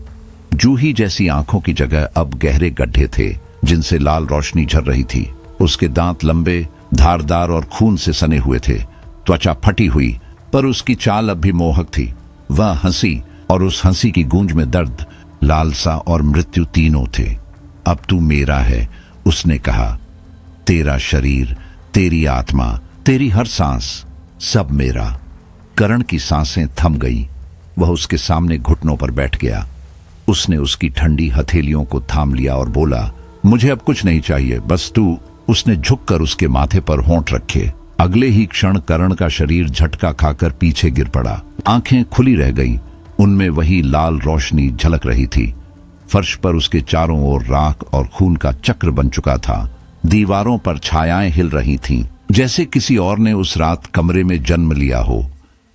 जूही जैसी आंखों की जगह अब गहरे गड्ढे थे, जिनसे लाल रोशनी झर रही थी। उसके दांत लंबे, धारदार और खून से सने हुए थे। त्वचा फटी हुई, पर उसकी चाल अब भी मोहक थी। वह हंसी और उस हंसी की गूंज में दर्द, लालसा और मृत्यु तीनों थे। अब तू मेरा है, उसने कहा। तेरा शरीर, तेरी आत्मा, तेरी हर सांस, सब मेरा। कर्ण की सांसें थम गईं। वह उसके सामने घुटनों पर बैठ गया। उसने उसकी ठंडी हथेलियों को थाम लिया और बोला, मुझे अब कुछ नहीं चाहिए, बस तू उसने झुककर उसके माथे पर होंठ रखे। अगले ही क्षण करण का शरीर झटका खाकर पीछे गिर पड़ा। आंखें खुली रह गईं, उनमें वही लाल रोशनी झलक रही थी। फर्श पर उसके चारों ओर राख और खून का चक्र बन चुका था। दीवारों पर छायाएं हिल रही थीं, जैसे किसी और ने उस रात कमरे में जन्म लिया हो।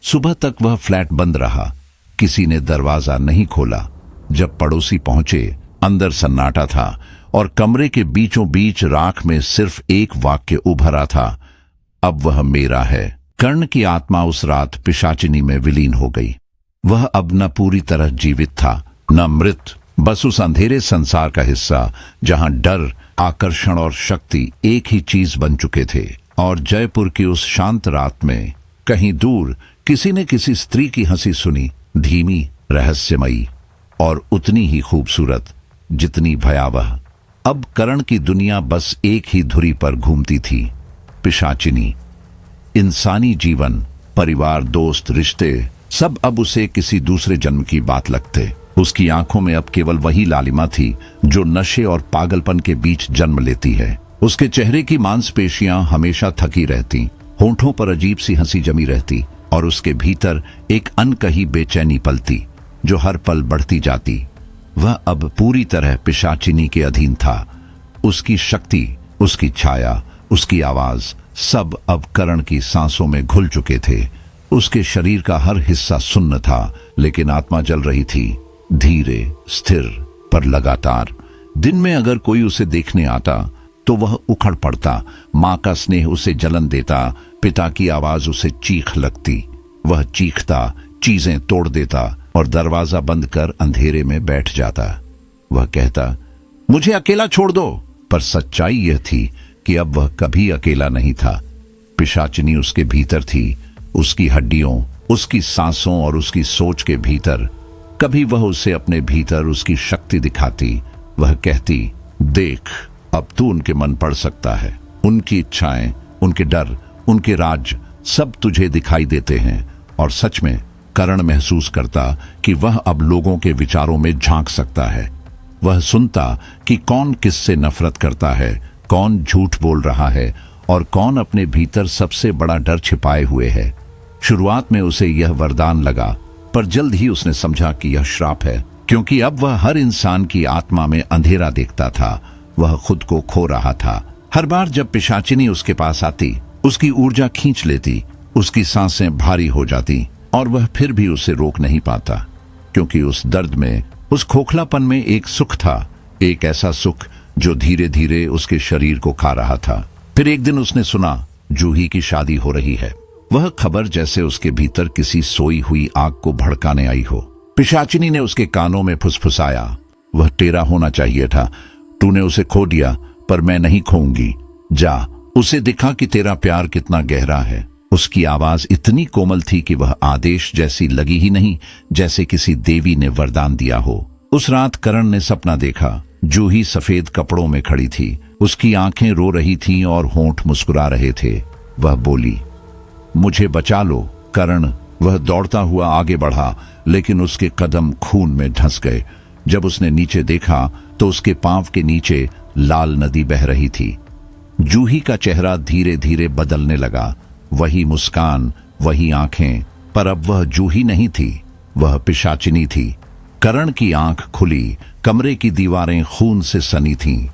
सुबह तक वह फ्लैट बंद रहा, किसी ने दरवाजा नहीं खोला। जब पड़ोसी पहुंचे, अंदर सन्नाटा था और कमरे के बीचों बीच राख में सिर्फ एक वाक्य उभरा था, अब वह मेरा है। कर्ण की आत्मा उस रात पिशाचिनी में विलीन हो गई। वह अब न पूरी तरह जीवित था, न मृत, बस उस अंधेरे संसार का हिस्सा जहां डर, आकर्षण और शक्ति एक ही चीज बन चुके थे। और जयपुर की उस शांत रात में कहीं दूर किसी ने किसी स्त्री की हंसी सुनी, धीमी, रहस्यमयी और उतनी ही खूबसूरत जितनी भयावह। अब कर्ण की दुनिया बस एक ही धुरी पर घूमती थी, पिशाचिनी। इंसानी जीवन, परिवार, दोस्त, रिश्ते सब अब उसे किसी दूसरे जन्म की बात लगते। उसकी आंखों में अब केवल वही लालिमा थी जो नशे और पागलपन के बीच जन्म लेती है। उसके चेहरे की मांसपेशियां हमेशा थकी रहती, होंठों पर अजीब सी हंसी जमी रहती और उसके भीतर एक अनकही बेचैनी पलती जो हर पल बढ़ती जाती। वह अब पूरी तरह पिशाचिनी के अधीन था। उसकी शक्ति, उसकी छाया, उसकी आवाज सब अब कर्ण की सांसों में घुल चुके थे। उसके शरीर का हर हिस्सा सुन्न था, लेकिन आत्मा जल रही थी, धीरे, स्थिर पर लगातार। दिन में अगर कोई उसे देखने आता तो वह उखड़ पड़ता। माँ का स्नेह उसे जलन देता, पिता की आवाज उसे चीख लगती। वह चीखता, चीजें तोड़ देता और दरवाजा बंद कर अंधेरे में बैठ जाता। वह कहता, मुझे अकेला छोड़ दो। पर सच्चाई यह थी कि अब वह कभी अकेला नहीं था। पिशाचिनी उसके भीतर थी, उसकी हड्डियों, उसकी सांसों और उसकी सोच के भीतर। कभी वह उसे अपने भीतर उसकी शक्ति दिखाती। वह कहती, देख, अब तू उनके मन पढ़ सकता है। उनकी इच्छाएं, उनके डर, उनके राज सब तुझे दिखाई देते हैं। और सच में कर्ण महसूस करता कि वह अब लोगों के विचारों में झांक सकता है। वह सुनता कि कौन किससे नफरत करता है, कौन झूठ बोल रहा है और कौन अपने भीतर सबसे बड़ा डर छिपाए हुए है। शुरुआत में उसे यह वरदान लगा, पर जल्द ही उसने समझा कि यह श्राप है, क्योंकि अब वह हर इंसान की आत्मा में अंधेरा देखता था। वह खुद को खो रहा था। हर बार जब पिशाचिनी उसके पास आती, उसकी ऊर्जा खींच लेती, उसकी सांसें भारी हो जाती और वह फिर भी उसे रोक नहीं पाता, क्योंकि उस दर्द में, उस खोखलापन में एक सुख था, एक ऐसा सुख जो धीरे धीरे उसके शरीर को खा रहा था। फिर एक दिन उसने सुना, जूही की शादी हो रही है। वह खबर जैसे उसके भीतर किसी सोई हुई आग को भड़काने आई हो। पिशाचिनी ने उसके कानों में फुसफुसाया, वह तेरा होना चाहिए था, तूने उसे खो दिया, पर मैं नहीं खोऊंगी। जा, उसे दिखा कि तेरा प्यार कितना गहरा है। उसकी आवाज इतनी कोमल थी कि वह आदेश जैसी लगी ही नहीं, जैसे किसी देवी ने वरदान दिया हो। उस रात कर्ण ने सपना देखा। जूही सफेद कपड़ों में खड़ी थी, उसकी आंखें रो रही थीं और होंठ मुस्कुरा रहे थे। वह बोली, मुझे बचा लो कर्ण। वह दौड़ता हुआ आगे बढ़ा, लेकिन उसके कदम खून में धंस गए। जब उसने नीचे देखा तो उसके पांव के नीचे लाल नदी बह रही थी। जूही का चेहरा धीरे धीरे बदलने लगा, वही मुस्कान, वही आंखें, पर अब वह जूही नहीं थी, वह पिशाचिनी थी। कर्ण की आंख खुली, कमरे की दीवारें खून से सनी थीं,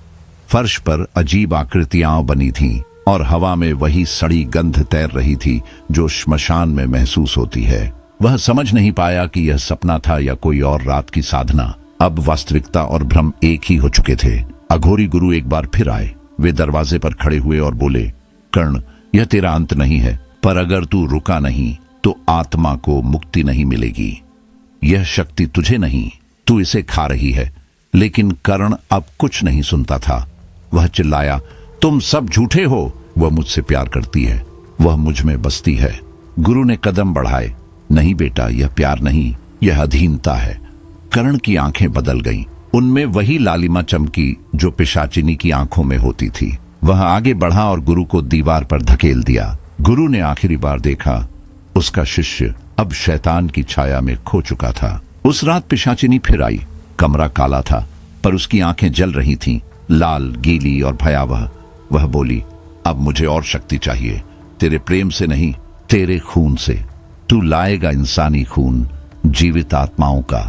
फर्श पर अजीब आकृतियां बनी थीं और हवा में वही सड़ी गंध तैर रही थी जो श्मशान में महसूस होती है। वह समझ नहीं पाया कि यह सपना था या कोई और रात की साधना। अब वास्तविकता और भ्रम एक ही हो चुके थे। अघोरी गुरु एक बार फिर आए। वे दरवाजे पर खड़े हुए और बोले, कर्ण, यह तेरा अंत नहीं है, पर अगर तू रुका नहीं तो आत्मा को मुक्ति नहीं मिलेगी। यह शक्ति तुझे नहीं, तू इसे खा रही है। लेकिन कर्ण अब कुछ नहीं सुनता था। वह चिल्लाया, तुम सब झूठे हो। वह मुझसे प्यार करती है, वह मुझ में बसती है। गुरु ने कदम बढ़ाए, नहीं बेटा, यह प्यार नहीं, यह अधीनता है। कर्ण की आंखें बदल गईं, उनमें वही लालिमा चमकी जो पिशाचिनी की आंखों में होती थी। वह आगे बढ़ा और गुरु को दीवार पर धकेल दिया। गुरु ने आखिरी बार देखा, उसका शिष्य अब शैतान की छाया में खो चुका था। उस रात पिशाचिनी फिर आई। कमरा काला था, पर उसकी आंखें जल रही थीं, लाल, गीली और भयावह। वह बोली, अब मुझे और शक्ति चाहिए, तेरे प्रेम से नहीं, तेरे खून से। तू लाएगा इंसानी खून, जीवित आत्माओं का।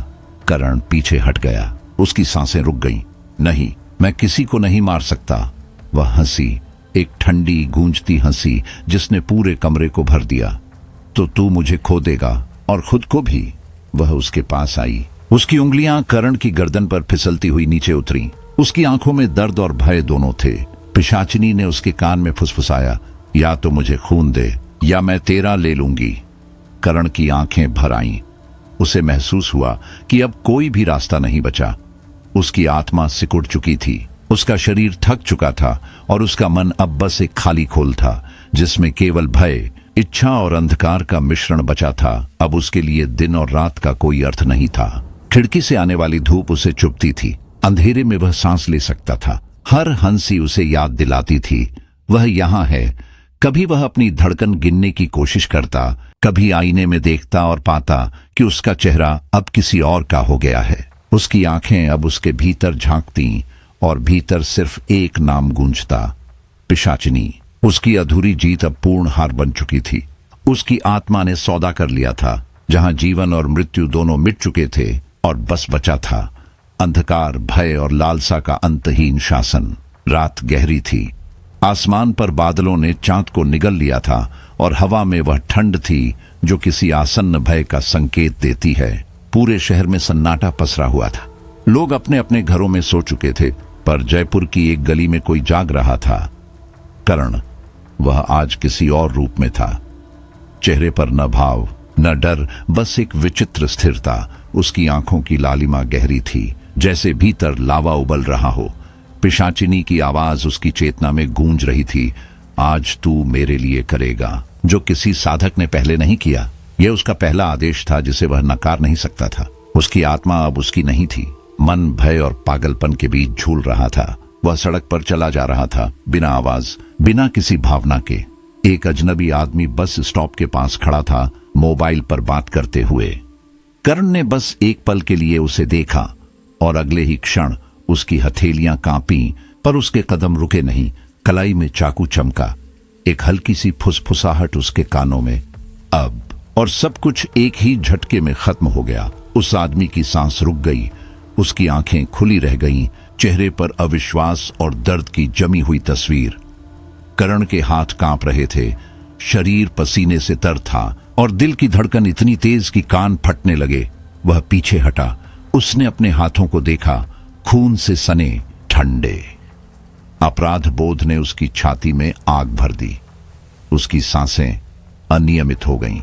करण पीछे हट गया, उसकी सांसें रुक गईं। नहीं, मैं किसी को नहीं मार सकता। वह हंसी, एक ठंडी गूंजती हंसी जिसने पूरे कमरे को भर दिया। तो तू मुझे खो देगा और खुद को भी। वह उसके पास आई, उसकी उंगलियां करण की गर्दन पर फिसलती हुई नीचे उतरी। उसकी आंखों में दर्द और भय दोनों थे। पिशाचिनी ने उसके कान में फुसफुसाया, या तो मुझे खून दे या मैं तेरा ले लूंगी। करण की आंखें भर आईं। उसे महसूस हुआ कि अब कोई भी रास्ता नहीं बचा। उसकी आत्मा सिकुड़ चुकी थी, उसका शरीर थक चुका था और उसका मन अब बस एक खाली खोल था जिसमें केवल भय, इच्छा और अंधकार का मिश्रण बचा था। अब उसके लिए दिन और रात का कोई अर्थ नहीं था। खिड़की से आने वाली धूप उसे चुभती थी, अंधेरे में वह सांस ले सकता था। हर हंसी उसे याद दिलाती थी, वह यहाँ है। कभी वह अपनी धड़कन गिनने की कोशिश करता, कभी आईने में देखता और पाता कि उसका चेहरा अब किसी और का हो गया है। उसकी आंखें अब उसके भीतर झांकती और भीतर सिर्फ एक नाम गूंजता, पिशाचिनी। उसकी अधूरी जीत अब पूर्ण हार बन चुकी थी। उसकी आत्मा ने सौदा कर लिया था, जहां जीवन और मृत्यु दोनों मिट चुके थे और बस बचा था अंधकार, भय और लालसा का अंतहीन शासन। रात गहरी थी, आसमान पर बादलों ने चांद को निगल लिया था और हवा में वह ठंड थी जो किसी आसन्न भय का संकेत देती है। पूरे शहर में सन्नाटा पसरा हुआ था। लोग अपने अपने घरों में सो चुके थे, पर जयपुर की एक गली में कोई जाग रहा था। करण, वह आज किसी और रूप में था। चेहरे पर न भाव न डर, बस एक विचित्र स्थिरता। उसकी आंखों की लालिमा गहरी थी, जैसे भीतर लावा उबल रहा हो। पिशाचिनी की आवाज उसकी चेतना में गूंज रही थी, आज तू मेरे लिए करेगा जो किसी साधक ने पहले नहीं किया। यह उसका पहला आदेश था जिसे वह नकार नहीं सकता था। उसकी आत्मा अब उसकी नहीं थी। मन भय और पागलपन के बीच झूल रहा था। वह सड़क पर चला जा रहा था, बिना आवाज, बिना किसी भावना के। एक अजनबी आदमी बस स्टॉप के पास खड़ा था, मोबाइल पर बात करते हुए। करण ने बस एक पल के लिए उसे देखा और अगले ही क्षण उसकी हथेलियां कांपी, पर उसके कदम रुके नहीं। कलाई में चाकू चमका, एक हल्की सी फुसफुसाहट उसके कानों में। अब और सब कुछ एक ही झटके में खत्म हो गया। उस आदमी की सांस रुक गई, उसकी आंखें खुली रह गईं, चेहरे पर अविश्वास और दर्द की जमी हुई तस्वीर। करण के हाथ कांप रहे थे, शरीर पसीने से तर था और दिल की धड़कन इतनी तेज कि कान फटने लगे। वह पीछे हटा, उसने अपने हाथों को देखा, खून से सने, ठंडे। अपराध बोध ने उसकी छाती में आग भर दी। उसकी सांसें अनियमित हो गईं।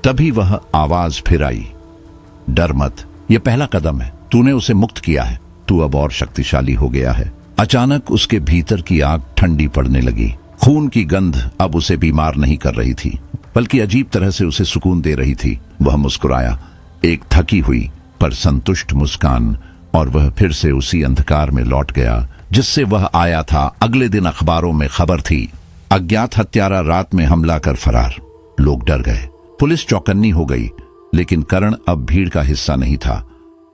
तभी वह आवाज फिर आई, डर मत, यह पहला कदम है। तूने उसे मुक्त किया है, तू अब और शक्तिशाली हो गया है। अचानक उसके भीतर की आग ठंडी पड़ने लगी। खून की गंध अब उसे बीमार नहीं कर रही थी, बल्कि अजीब तरह से उसे सुकून दे रही थी। वह मुस्कुराया, एक थकी हुई पर संतुष्ट मुस्कान, और वह फिर से उसी अंधकार में लौट गया जिससे वह आया था। अगले दिन अखबारों में खबर थी, अज्ञात हत्यारा रात में हमला कर फरार। लोग डर गए, पुलिस चौकन्नी हो गई, लेकिन करण अब भीड़ का हिस्सा नहीं था।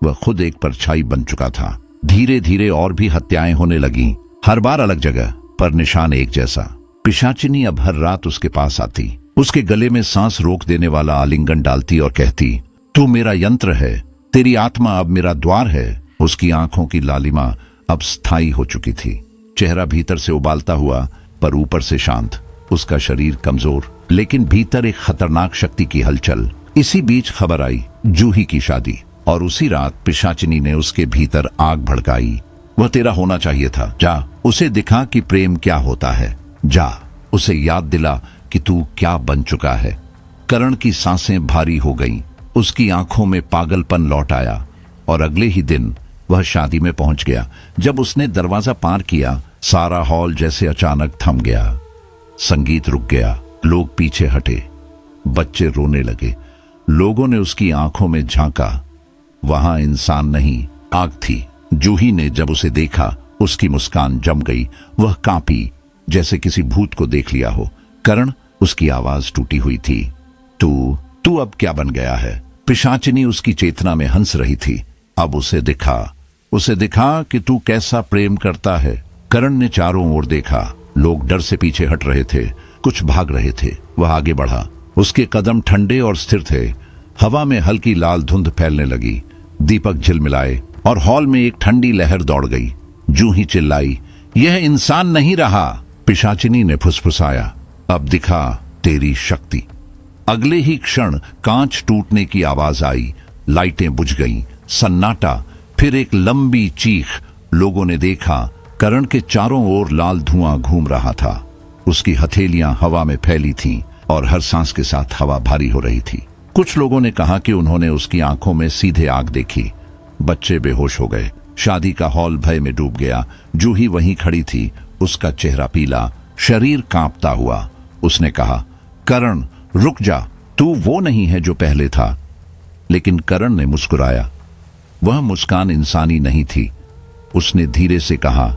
वह खुद एक परछाई बन चुका था। धीरे धीरे और भी हत्याएं होने लगीं, हर बार अलग जगह, पर निशान एक जैसा। पिशाचिनी अब हर रात उसके पास आती, उसके गले में सांस रोक देने वाला आलिंगन डालती और कहती, तू मेरा यंत्र है, तेरी आत्मा अब मेरा द्वार है। उसकी आंखों की लालिमा अब स्थायी हो चुकी थी, चेहरा भीतर से उबालता हुआ पर ऊपर से शांत। उसका शरीर कमजोर, लेकिन भीतर एक खतरनाक शक्ति की हलचल। इसी बीच खबर आई जूही की शादी, और उसी रात पिशाचिनी ने उसके भीतर आग भड़काई। वह तेरा होना चाहिए था, जा उसे दिखा कि प्रेम क्या होता है। जा उसे याद दिला कि तू क्या बन चुका है। करण की सांसें भारी हो गईं, उसकी आंखों में पागलपन लौट आया, और अगले ही दिन वह शादी में पहुंच गया। जब उसने दरवाजा पार किया, सारा हॉल जैसे अचानक थम गया। संगीत रुक गया, लोग पीछे हटे, बच्चे रोने लगे। लोगों ने उसकी आंखों में झांका, वहां इंसान नहीं, आग थी। जूही ने जब उसे देखा, उसकी मुस्कान जम गई। वह कांपी, जैसे किसी भूत को देख लिया हो। करण, उसकी आवाज टूटी हुई थी, तू अब क्या बन गया है। पिशाचिनी उसकी चेतना में हंस रही थी। अब उसे दिखा कि तू कैसा प्रेम करता है। करण ने चारों ओर देखा। लोग डर से पीछे हट रहे थे, कुछ भाग रहे थे। वह आगे बढ़ा। उसके कदम ठंडे और स्थिर थे। हवा में हल्की लाल धुंध फैलने लगी। दीपक झिलमिलाए और हॉल में एक ठंडी लहर दौड़ गई। जूं ही चिल्लाई, यह इंसान नहीं रहा। पिशाचिनी ने फुसफुसाया, अब दिखा तेरी शक्ति। अगले ही क्षण कांच टूटने की आवाज आई, लाइटें बुझ गईं, सन्नाटा, फिर एक लंबी चीख। लोगों ने देखा करण के चारों ओर लाल धुआं घूम रहा था। उसकी हथेलियां हवा में फैली थीं और हर सांस के साथ हवा भारी हो रही थी। कुछ लोगों ने कहा कि उन्होंने उसकी आंखों में सीधे आग देखी। बच्चे बेहोश हो गए। शादी का हॉल भय में डूब गया। जूही वहीं खड़ी थी, उसका चेहरा पीला, शरीर कांपता हुआ। उसने कहा, करण रुक जा, तू वो नहीं है जो पहले था। लेकिन करण ने मुस्कुराया। वह मुस्कान इंसानी नहीं थी। उसने धीरे से कहा,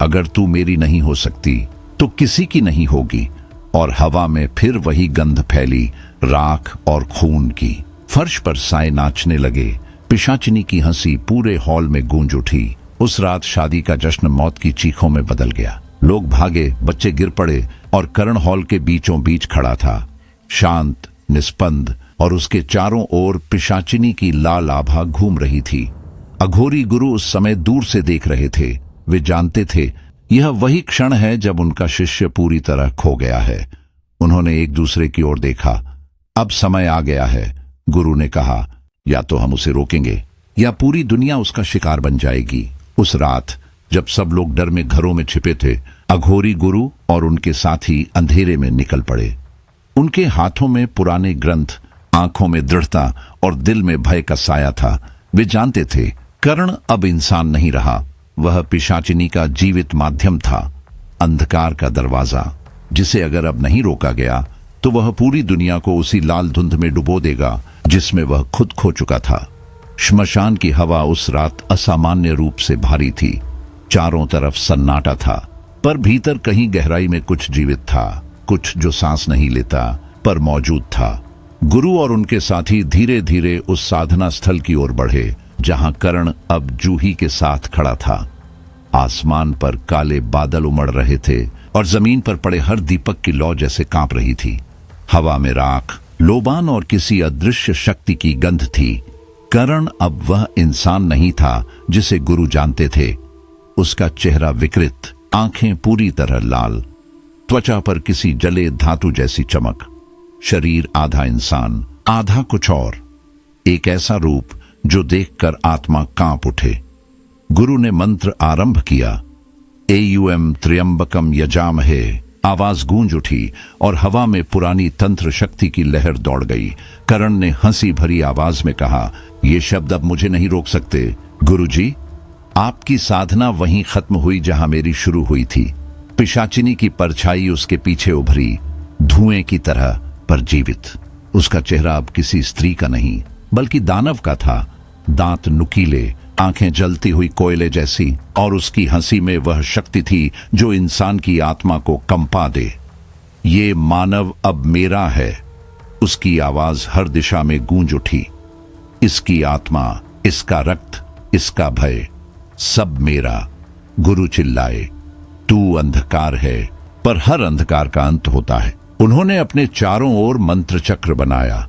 अगर तू मेरी नहीं हो सकती तो किसी की नहीं होगी। और हवा में फिर वही गंध फैली, राख और खून की। फर्श पर साए नाचने लगे। पिशाचिनी की हंसी पूरे हॉल में गूंज उठी। उस रात शादी का जश्न मौत की चीखों में बदल गया। लोग भागे, बच्चे गिर पड़े और करण हॉल के बीचों बीच खड़ा था, शांत, निस्पंद, और उसके चारों ओर पिशाचिनी की लाल आभा घूम रही थी। अघोरी गुरु उस समय दूर से देख रहे थे। वे जानते थे यह वही क्षण है जब उनका शिष्य पूरी तरह खो गया है। उन्होंने एक दूसरे की ओर देखा। अब समय आ गया है, गुरु ने कहा, या तो हम उसे रोकेंगे या पूरी दुनिया उसका शिकार बन जाएगी। उस रात जब सब लोग डर में घरों में छिपे थे, अघोरी गुरु और उनके साथी अंधेरे में निकल पड़े। उनके हाथों में पुराने ग्रंथ, आंखों में दृढ़ता और दिल में भय का साया था। वे जानते थे करण अब इंसान नहीं रहा, वह पिशाचिनी का जीवित माध्यम था, अंधकार का दरवाजा, जिसे अगर अब नहीं रोका गया तो वह पूरी दुनिया को उसी लाल धुंध में डुबो देगा जिसमें वह खुद खो चुका था। श्मशान की हवा उस रात असामान्य रूप से भारी थी। चारों तरफ सन्नाटा था, पर भीतर कहीं गहराई में कुछ जीवित था, कुछ जो सांस नहीं लेता पर मौजूद था। गुरु और उनके साथी धीरे धीरे उस साधना स्थल की ओर बढ़े जहां करण अब जूही के साथ खड़ा था। आसमान पर काले बादल उमड़ रहे थे और जमीन पर पड़े हर दीपक की लौ जैसे कांप रही थी। हवा में राख, लोबान और किसी अदृश्य शक्ति की गंध थी। करण अब वह इंसान नहीं था जिसे गुरु जानते थे। उसका चेहरा विकृत, आंखें पूरी तरह लाल, त्वचा पर किसी जले धातु जैसी चमक, शरीर आधा इंसान आधा कुछ और। एक ऐसा रूप जो देखकर आत्मा कांप उठे। गुरु ने मंत्र आरंभ किया। एयुएम त्र्यंबकम यजामहे। आवाज गूंज उठी और हवा में पुरानी तंत्र शक्ति की लहर दौड़ गई। करण ने हंसी भरी आवाज में कहा, ये शब्द अब मुझे नहीं रोक सकते। गुरुजी, आपकी साधना वहीं खत्म हुई जहां मेरी शुरू हुई थी। पिशाचिनी की परछाई उसके पीछे उभरी, धुएं की तरह पर जीवित। उसका चेहरा अब किसी स्त्री का नहीं बल्कि दानव का था। दांत नुकीले, आंखें जलती हुई कोयले जैसी, और उसकी हंसी में वह शक्ति थी जो इंसान की आत्मा को कंपा दे। ये मानव अब मेरा है। उसकी आवाज हर दिशा में गूंज उठी। इसकी आत्मा, इसका रक्त, इसका भय, सब मेरा। गुरु चिल्लाए, तू अंधकार है, पर हर अंधकार का अंत होता है। उन्होंने अपने चारों ओर मंत्र चक्र बनाया।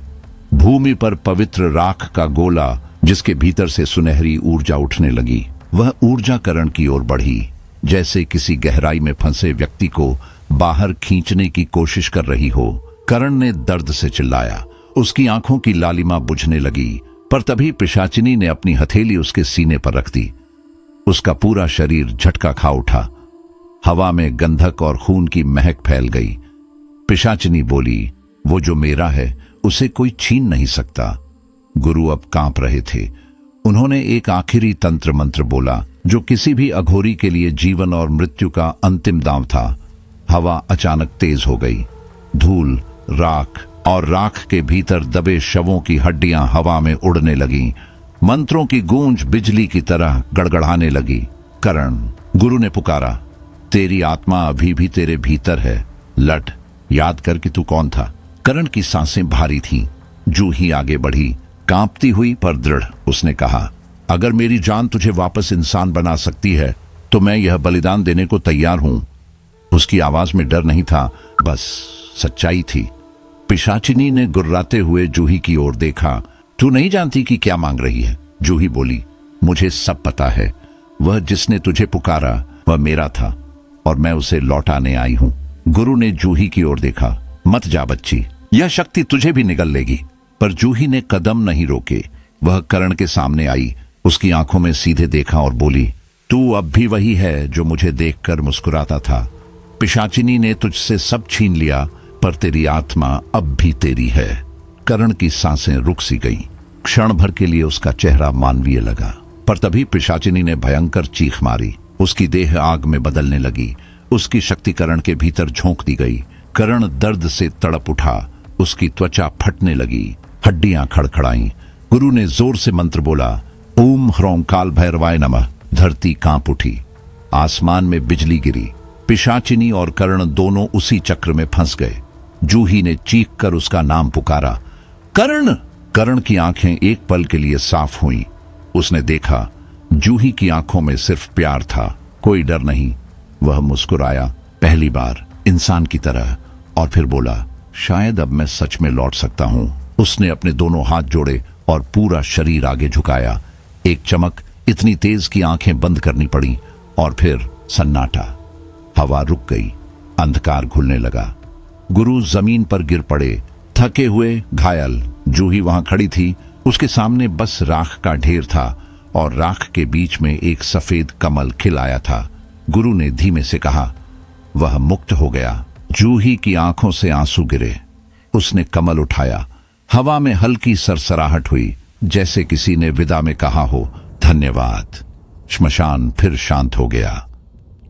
भूमि पर पवित्र राख का गोला जिसके भीतर से सुनहरी ऊर्जा उठने लगी। वह ऊर्जा करण की ओर बढ़ी, जैसे किसी गहराई में फंसे व्यक्ति को बाहर खींचने की कोशिश कर रही हो। करण ने दर्द से चिल्लाया। उसकी आंखों की लालिमा बुझने लगी, पर तभी पिशाचिनी ने अपनी हथेली उसके सीने पर रख दी। उसका पूरा शरीर झटका खा उठा। हवा में गंधक और खून की महक फैल गई। पिशाचिनी बोली, वो जो मेरा है उसे कोई छीन नहीं सकता। गुरु अब कांप रहे थे। उन्होंने एक आखिरी तंत्र मंत्र बोला जो किसी भी अघोरी के लिए जीवन और मृत्यु का अंतिम दांव था। हवा अचानक तेज हो गई। धूल, राख और राख के भीतर दबे शवों की हड्डियां हवा में उड़ने लगीं। मंत्रों की गूंज बिजली की तरह गड़गड़ाने लगी। करण, गुरु ने पुकारा, तेरी आत्मा अभी भी तेरे भीतर है। लट, याद कर कि तू कौन था। करण की सांसें भारी थीं। जूही आगे बढ़ी, कांपती हुई पर दृढ़। उसने कहा, अगर मेरी जान तुझे वापस इंसान बना सकती है तो मैं यह बलिदान देने को तैयार हूं। उसकी आवाज में डर नहीं था, बस सच्चाई थी। पिशाचिनी ने गुर्राते हुए जूही की ओर देखा। तू नहीं जानती कि क्या मांग रही है? जूही बोली, मुझे सब पता है। वह जिसने तुझे पुकारा वह मेरा था और मैं उसे लौटाने आई हूं। गुरु ने जूही की ओर देखा। मत जा बच्ची, यह शक्ति तुझे भी निगल लेगी। पर जूही ने कदम नहीं रोके। वह करण के सामने आई, उसकी आंखों में सीधे देखा और बोली, तू अब भी वही है जो मुझे देखकर मुस्कुराता था। पिशाचिनी ने तुझसे सब छीन लिया, पर तेरी आत्मा अब भी तेरी है। करण की सांसें रुक सी गईं। क्षण भर के लिए उसका चेहरा मानवीय लगा, पर तभी पिशाचिनी ने भयंकर चीख मारी। उसकी देह आग में बदलने लगी। उसकी शक्ति करण के भीतर झोंक दी गई। करण दर्द से तड़प उठा। उसकी त्वचा फटने लगी, हड्डियां खड़खड़ाईं। गुरु ने जोर से मंत्र बोला, ओम ह्रौं काल भैरवाय नमः। धरती कांप उठी, आसमान में बिजली गिरी। पिशाचिनी और करण दोनों उसी चक्र में फंस गए। जूही ने चीख कर उसका नाम पुकारा, करण। करण की आंखें एक पल के लिए साफ हुईं। उसने देखा, जूही की आंखों में सिर्फ प्यार था, कोई डर नहीं। वह मुस्कुराया, पहली बार इंसान की तरह, और फिर बोला, शायद अब मैं सच में लौट सकता हूं। उसने अपने दोनों हाथ जोड़े और पूरा शरीर आगे झुकाया। एक चमक इतनी तेज कि आंखें बंद करनी पड़ी, और फिर सन्नाटा। हवा रुक गई, अंधकार घुलने लगा। गुरु जमीन पर गिर पड़े, थके हुए, घायल। जूही वहां खड़ी थी। उसके सामने बस राख का ढेर था और राख के बीच में एक सफेद कमल खिलाया था। गुरु ने धीमे से कहा, वह मुक्त हो गया। जूही की आंखों से आंसू गिरे। उसने कमल उठाया। हवा में हल्की सरसराहट हुई, जैसे किसी ने विदा में कहा हो, धन्यवाद। श्मशान फिर शांत हो गया।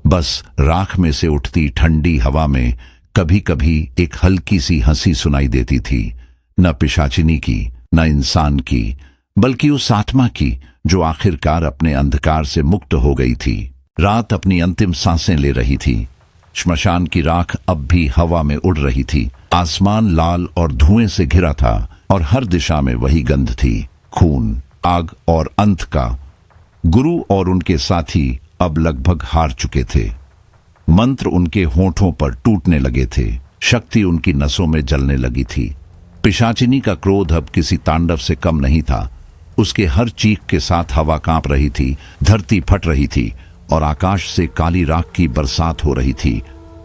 बस राख में से उठती ठंडी हवा में कभी कभी एक हल्की सी हंसी सुनाई देती थी, न पिशाचिनी की, न इंसान की, बल्कि उस आत्मा की जो आखिरकार अपने अंधकार से मुक्त हो गई थी। रात अपनी अंतिम सांसें ले रही थी। श्मशान की राख अब भी हवा में उड़ रही थी। आसमान लाल और धुएं से घिरा था और हर दिशा में वही गंध थी, खून, आग और अंत का। गुरु और उनके साथी अब लगभग हार चुके थे। मंत्र उनके होठों पर टूटने लगे थे। शक्ति उनकी नसों में जलने लगी थी। पिशाचिनी का क्रोध अब किसी तांडव से कम नहीं था। उसके हर चीख के साथ हवा कांप रही थी, धरती फट रही थी और आकाश से काली राख की बरसात हो रही थी।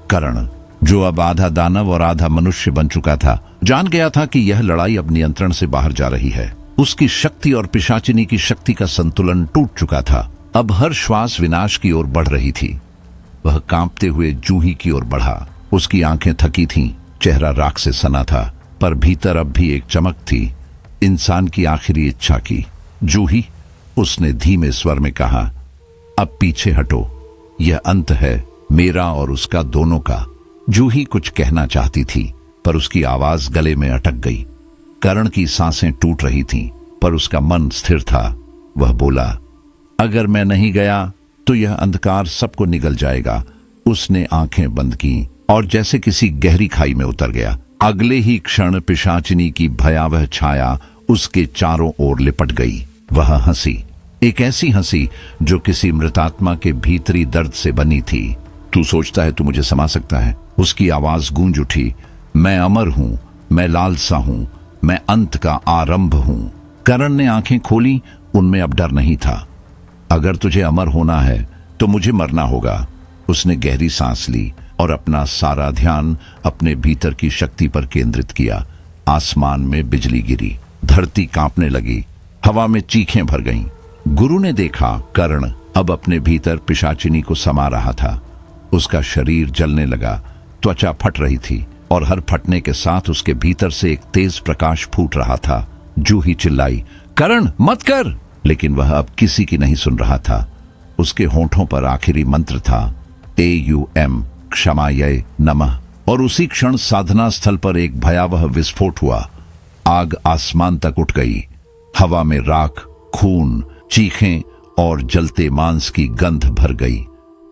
करण, जो अब आधा दानव और आधा मनुष्य बन चुका था, जान गया था कि यह लड़ाई अब नियंत्रण से बाहर जा रही है। उसकी शक्ति और पिशाचिनी की शक्ति का संतुलन टूट चुका था। अब हर श्वास विनाश की ओर बढ़ रही थी। वह कांपते हुए जूही की ओर बढ़ा। उसकी आंखें थकी थीं, चेहरा राख से सना था, पर भीतर अब भी एक चमक थी, इंसान की आखिरी इच्छा की। जूही, उसने धीमे स्वर में कहा, अब पीछे हटो, यह अंत है, मेरा और उसका दोनों का। जूही कुछ कहना चाहती थी, पर उसकी आवाज गले में अटक गई। करण की सांसें टूट रही थीं, पर उसका मन स्थिर था। वह बोला, अगर मैं नहीं गया तो यह अंधकार सबको निगल जाएगा। उसने आंखें बंद की और जैसे किसी गहरी खाई में उतर गया। अगले ही क्षण पिशाचिनी की भयावह छाया उसके चारों ओर लिपट गई। वह हंसी, एक ऐसी हंसी जो किसी मृतात्मा के भीतरी दर्द से बनी थी। तू सोचता है तू मुझे समा सकता है? उसकी आवाज गूंज उठी। मैं अमर हूं, मैं लालसा हूं, मैं अंत का आरंभ हूं। करण ने आंखें खोली, उनमें अब डर नहीं था। अगर तुझे अमर होना है तो मुझे मरना होगा। उसने गहरी सांस ली और अपना सारा ध्यान अपने भीतर की शक्ति पर केंद्रित किया। आसमान में बिजली गिरी, धरती कांपने लगी, हवा में चीखें भर गईं। गुरु ने देखा कर्ण अब अपने भीतर पिशाचिनी को समा रहा था। उसका शरीर जलने लगा, त्वचा फट रही थी और हर फटने के साथ उसके भीतर से एक तेज प्रकाश फूट रहा था। जूही चिल्लाई, कर्ण मत कर! लेकिन वह अब किसी की नहीं सुन रहा था। उसके होठों पर आखिरी मंत्र था, AUM क्षमाय नमः। और उसी क्षण साधना स्थल पर एक भयावह विस्फोट हुआ। आग आसमान तक उठ गई। हवा में राख, खून, चीखें और जलते मांस की गंध भर गई।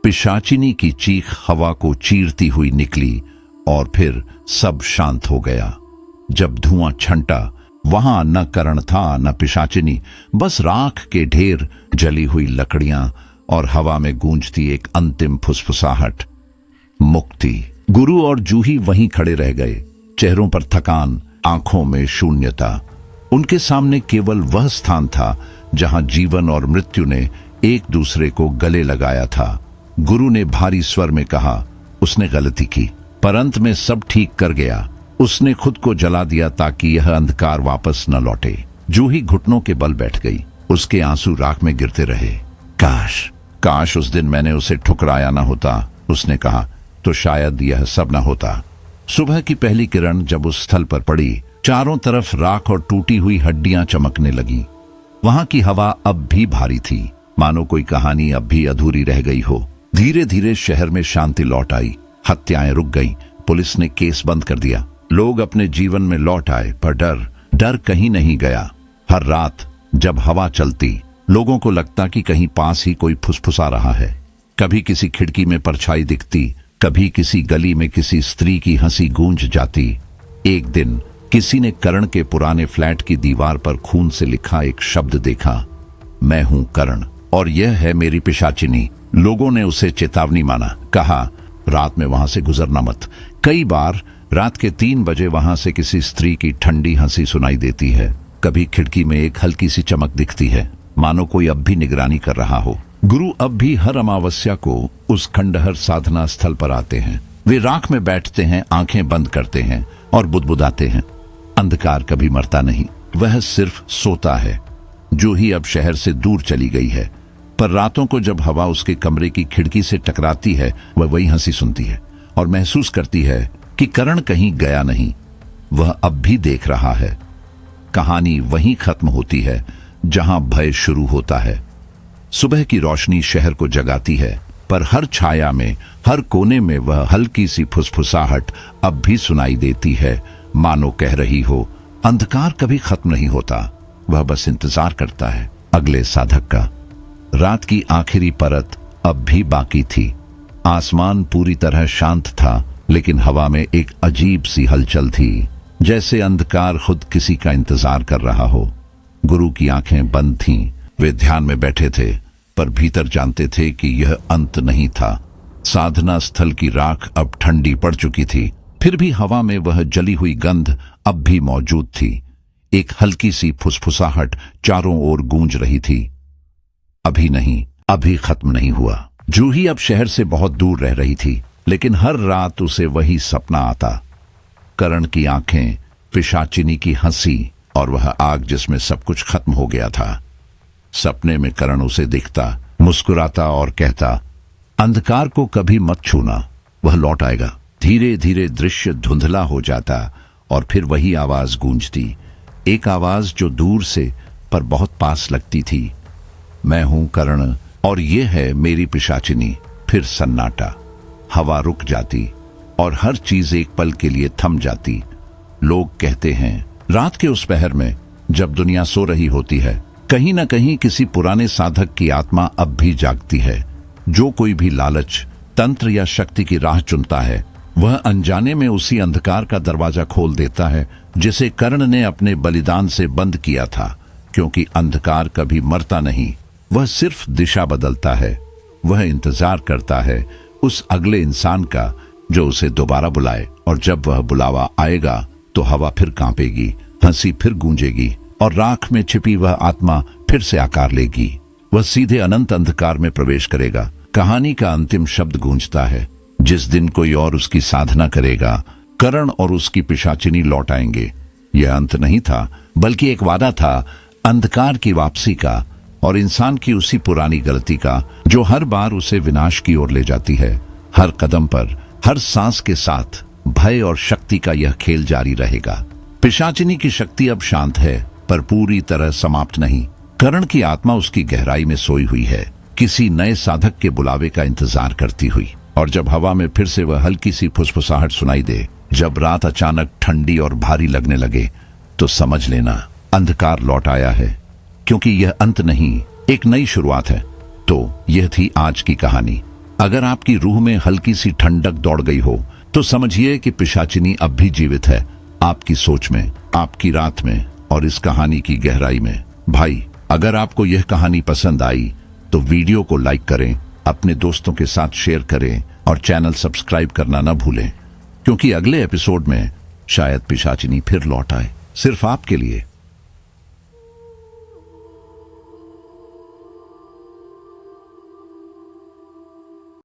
पिशाचिनी की चीख हवा को चीरती हुई निकली और फिर सब शांत हो गया। जब धुआं छंटा, वहां न करण था न पिशाचिनी, बस राख के ढेर, जली हुई लकड़ियां और हवा में गूंजती एक अंतिम फुसफुसाहट, मुक्ति। गुरु और जूही वहीं खड़े रह गए, चेहरों पर थकान, आंखों में शून्यता। उनके सामने केवल वह स्थान था जहां जीवन और मृत्यु ने एक दूसरे को गले लगाया था। गुरु ने भारी स्वर में कहा, उसने गलती की, पर अंत में सब ठीक कर गया। उसने खुद को जला दिया ताकि यह अंधकार वापस न लौटे। जूही घुटनों के बल बैठ गई, उसके आंसू राख में गिरते रहे। काश काश उस दिन मैंने उसे ठुकराया न होता, उसने कहा, तो शायद यह सब न होता। सुबह की पहली किरण जब उस स्थल पर पड़ी, चारों तरफ राख और टूटी हुई हड्डियां चमकने लगी। वहां की हवा अब भी भारी थी, मानो कोई कहानी अब भी अधूरी रह गई हो। धीरे धीरे शहर में शांति लौट आई, हत्याएं रुक गईं, पुलिस ने केस बंद कर दिया, लोग अपने जीवन में लौट आए, पर डर कहीं नहीं गया। हर रात जब हवा चलती, लोगों को लगता कि कहीं पास ही कोई फुसफुसा रहा है। कभी किसी खिड़की में परछाई दिखती, कभी किसी गली में किसी स्त्री की हंसी गूंज जाती। एक दिन किसी ने करण के पुराने फ्लैट की दीवार पर खून से लिखा एक शब्द देखा, मैं हूं करण और यह है मेरी पिशाचिनी। लोगों ने उसे चेतावनी माना, कहा रात में वहां से गुजरना मत। कई बार रात के 3 बजे वहां से किसी स्त्री की ठंडी हंसी सुनाई देती है। कभी खिड़की में एक हल्की सी चमक दिखती है, मानो कोई अब भी निगरानी कर रहा हो। गुरु अब भी हर अमावस्या को उस खंडहर साधना स्थल पर आते हैं। वे राख में बैठते हैं, आंखें बंद करते हैं और बुदबुदाते हैं, अंधकार कभी मरता नहीं, वह सिर्फ सोता है। जूही अब शहर से दूर चली गई है, पर रातों को जब हवा उसके कमरे की खिड़की से टकराती है, वह वही हंसी सुनती है और महसूस करती है कि करण कहीं गया नहीं, वह अब भी देख रहा है। कहानी वहीं खत्म होती है जहां भय शुरू होता है। सुबह की रोशनी शहर को जगाती है, पर हर छाया में, हर कोने में वह हल्की सी फुसफुसाहट अब भी सुनाई देती है, मानो कह रही हो, अंधकार कभी खत्म नहीं होता, वह बस इंतजार करता है अगले साधक का। रात की आखिरी परत अब भी बाकी थी। आसमान पूरी तरह शांत था, लेकिन हवा में एक अजीब सी हलचल थी, जैसे अंधकार खुद किसी का इंतजार कर रहा हो। गुरु की आंखें बंद थीं, वे ध्यान में बैठे थे, पर भीतर जानते थे कि यह अंत नहीं था। साधना स्थल की राख अब ठंडी पड़ चुकी थी, फिर भी हवा में वह जली हुई गंध अब भी मौजूद थी। एक हल्की सी फुसफुसाहट चारों ओर गूंज रही थी, अभी नहीं, अभी खत्म नहीं हुआ। जूही अब शहर से बहुत दूर रह रही थी, लेकिन हर रात उसे वही सपना आता, करण की आंखें, पिशाचिनी की हंसी और वह आग जिसमें सब कुछ खत्म हो गया था। सपने में करण उसे दिखता, मुस्कुराता और कहता, अंधकार को कभी मत छूना, वह लौट आएगा। धीरे धीरे दृश्य धुंधला हो जाता और फिर वही आवाज गूंजती, एक आवाज जो दूर से पर बहुत पास लगती थी, मैं हूं करण और ये है मेरी पिशाचिनी। फिर सन्नाटा, हवा रुक जाती और हर चीज एक पल के लिए थम जाती। लोग कहते हैं रात के उस पहर में जब दुनिया सो रही होती है, कहीं ना कहीं किसी पुराने साधक की आत्मा अब भी जागती है। जो कोई भी लालच, तंत्र या शक्ति की राह चुनता है, वह अनजाने में उसी अंधकार का दरवाजा खोल देता है जिसे कर्ण ने अपने बलिदान से बंद किया था। क्योंकि अंधकार कभी मरता नहीं, वह सिर्फ दिशा बदलता है। वह इंतजार करता है उस अगले इंसान का जो उसे दोबारा बुलाए, और जब वह बुलावा आएगा तो हवा फिर कांपेगी, हंसी फिर गूंजेगी और राख में छिपी वह आत्मा फिर से आकार लेगी। वह सीधे अनंत अंधकार में प्रवेश करेगा। कहानी का अंतिम शब्द गूंजता है, जिस दिन कोई और उसकी साधना करेगा, करण और उसकी पिशाचिनी लौट आएंगे। यह अंत नहीं था, बल्कि एक वादा था, अंधकार की वापसी का और इंसान की उसी पुरानी गलती का जो हर बार उसे विनाश की ओर ले जाती है। हर कदम पर, हर सांस के साथ भय और शक्ति का यह खेल जारी रहेगा। पिशाचिनी की शक्ति अब शांत है, पर पूरी तरह समाप्त नहीं। करण की आत्मा उसकी गहराई में सोई हुई है, किसी नए साधक के बुलावे का इंतजार करती हुई। और जब हवा में फिर से वह हल्की सी फुसफुसाहट सुनाई दे, जब रात अचानक ठंडी और भारी लगने लगे, तो समझ लेना अंधकार लौट आया है, क्योंकि यह अंत नहीं, एक नई शुरुआत है। तो यह थी आज की कहानी। अगर आपकी रूह में हल्की सी ठंडक दौड़ गई हो, तो समझिए कि पिशाचिनी अब भी जीवित है, आपकी सोच में, आपकी रात में और इस कहानी की गहराई में। भाई, अगर आपको यह कहानी पसंद आई तो वीडियो को लाइक करें, अपने दोस्तों के साथ शेयर करें और चैनल सब्सक्राइब करना ना भूलें, क्योंकि अगले एपिसोड में शायद पिशाचिनी फिर लौट आए, सिर्फ आपके लिए।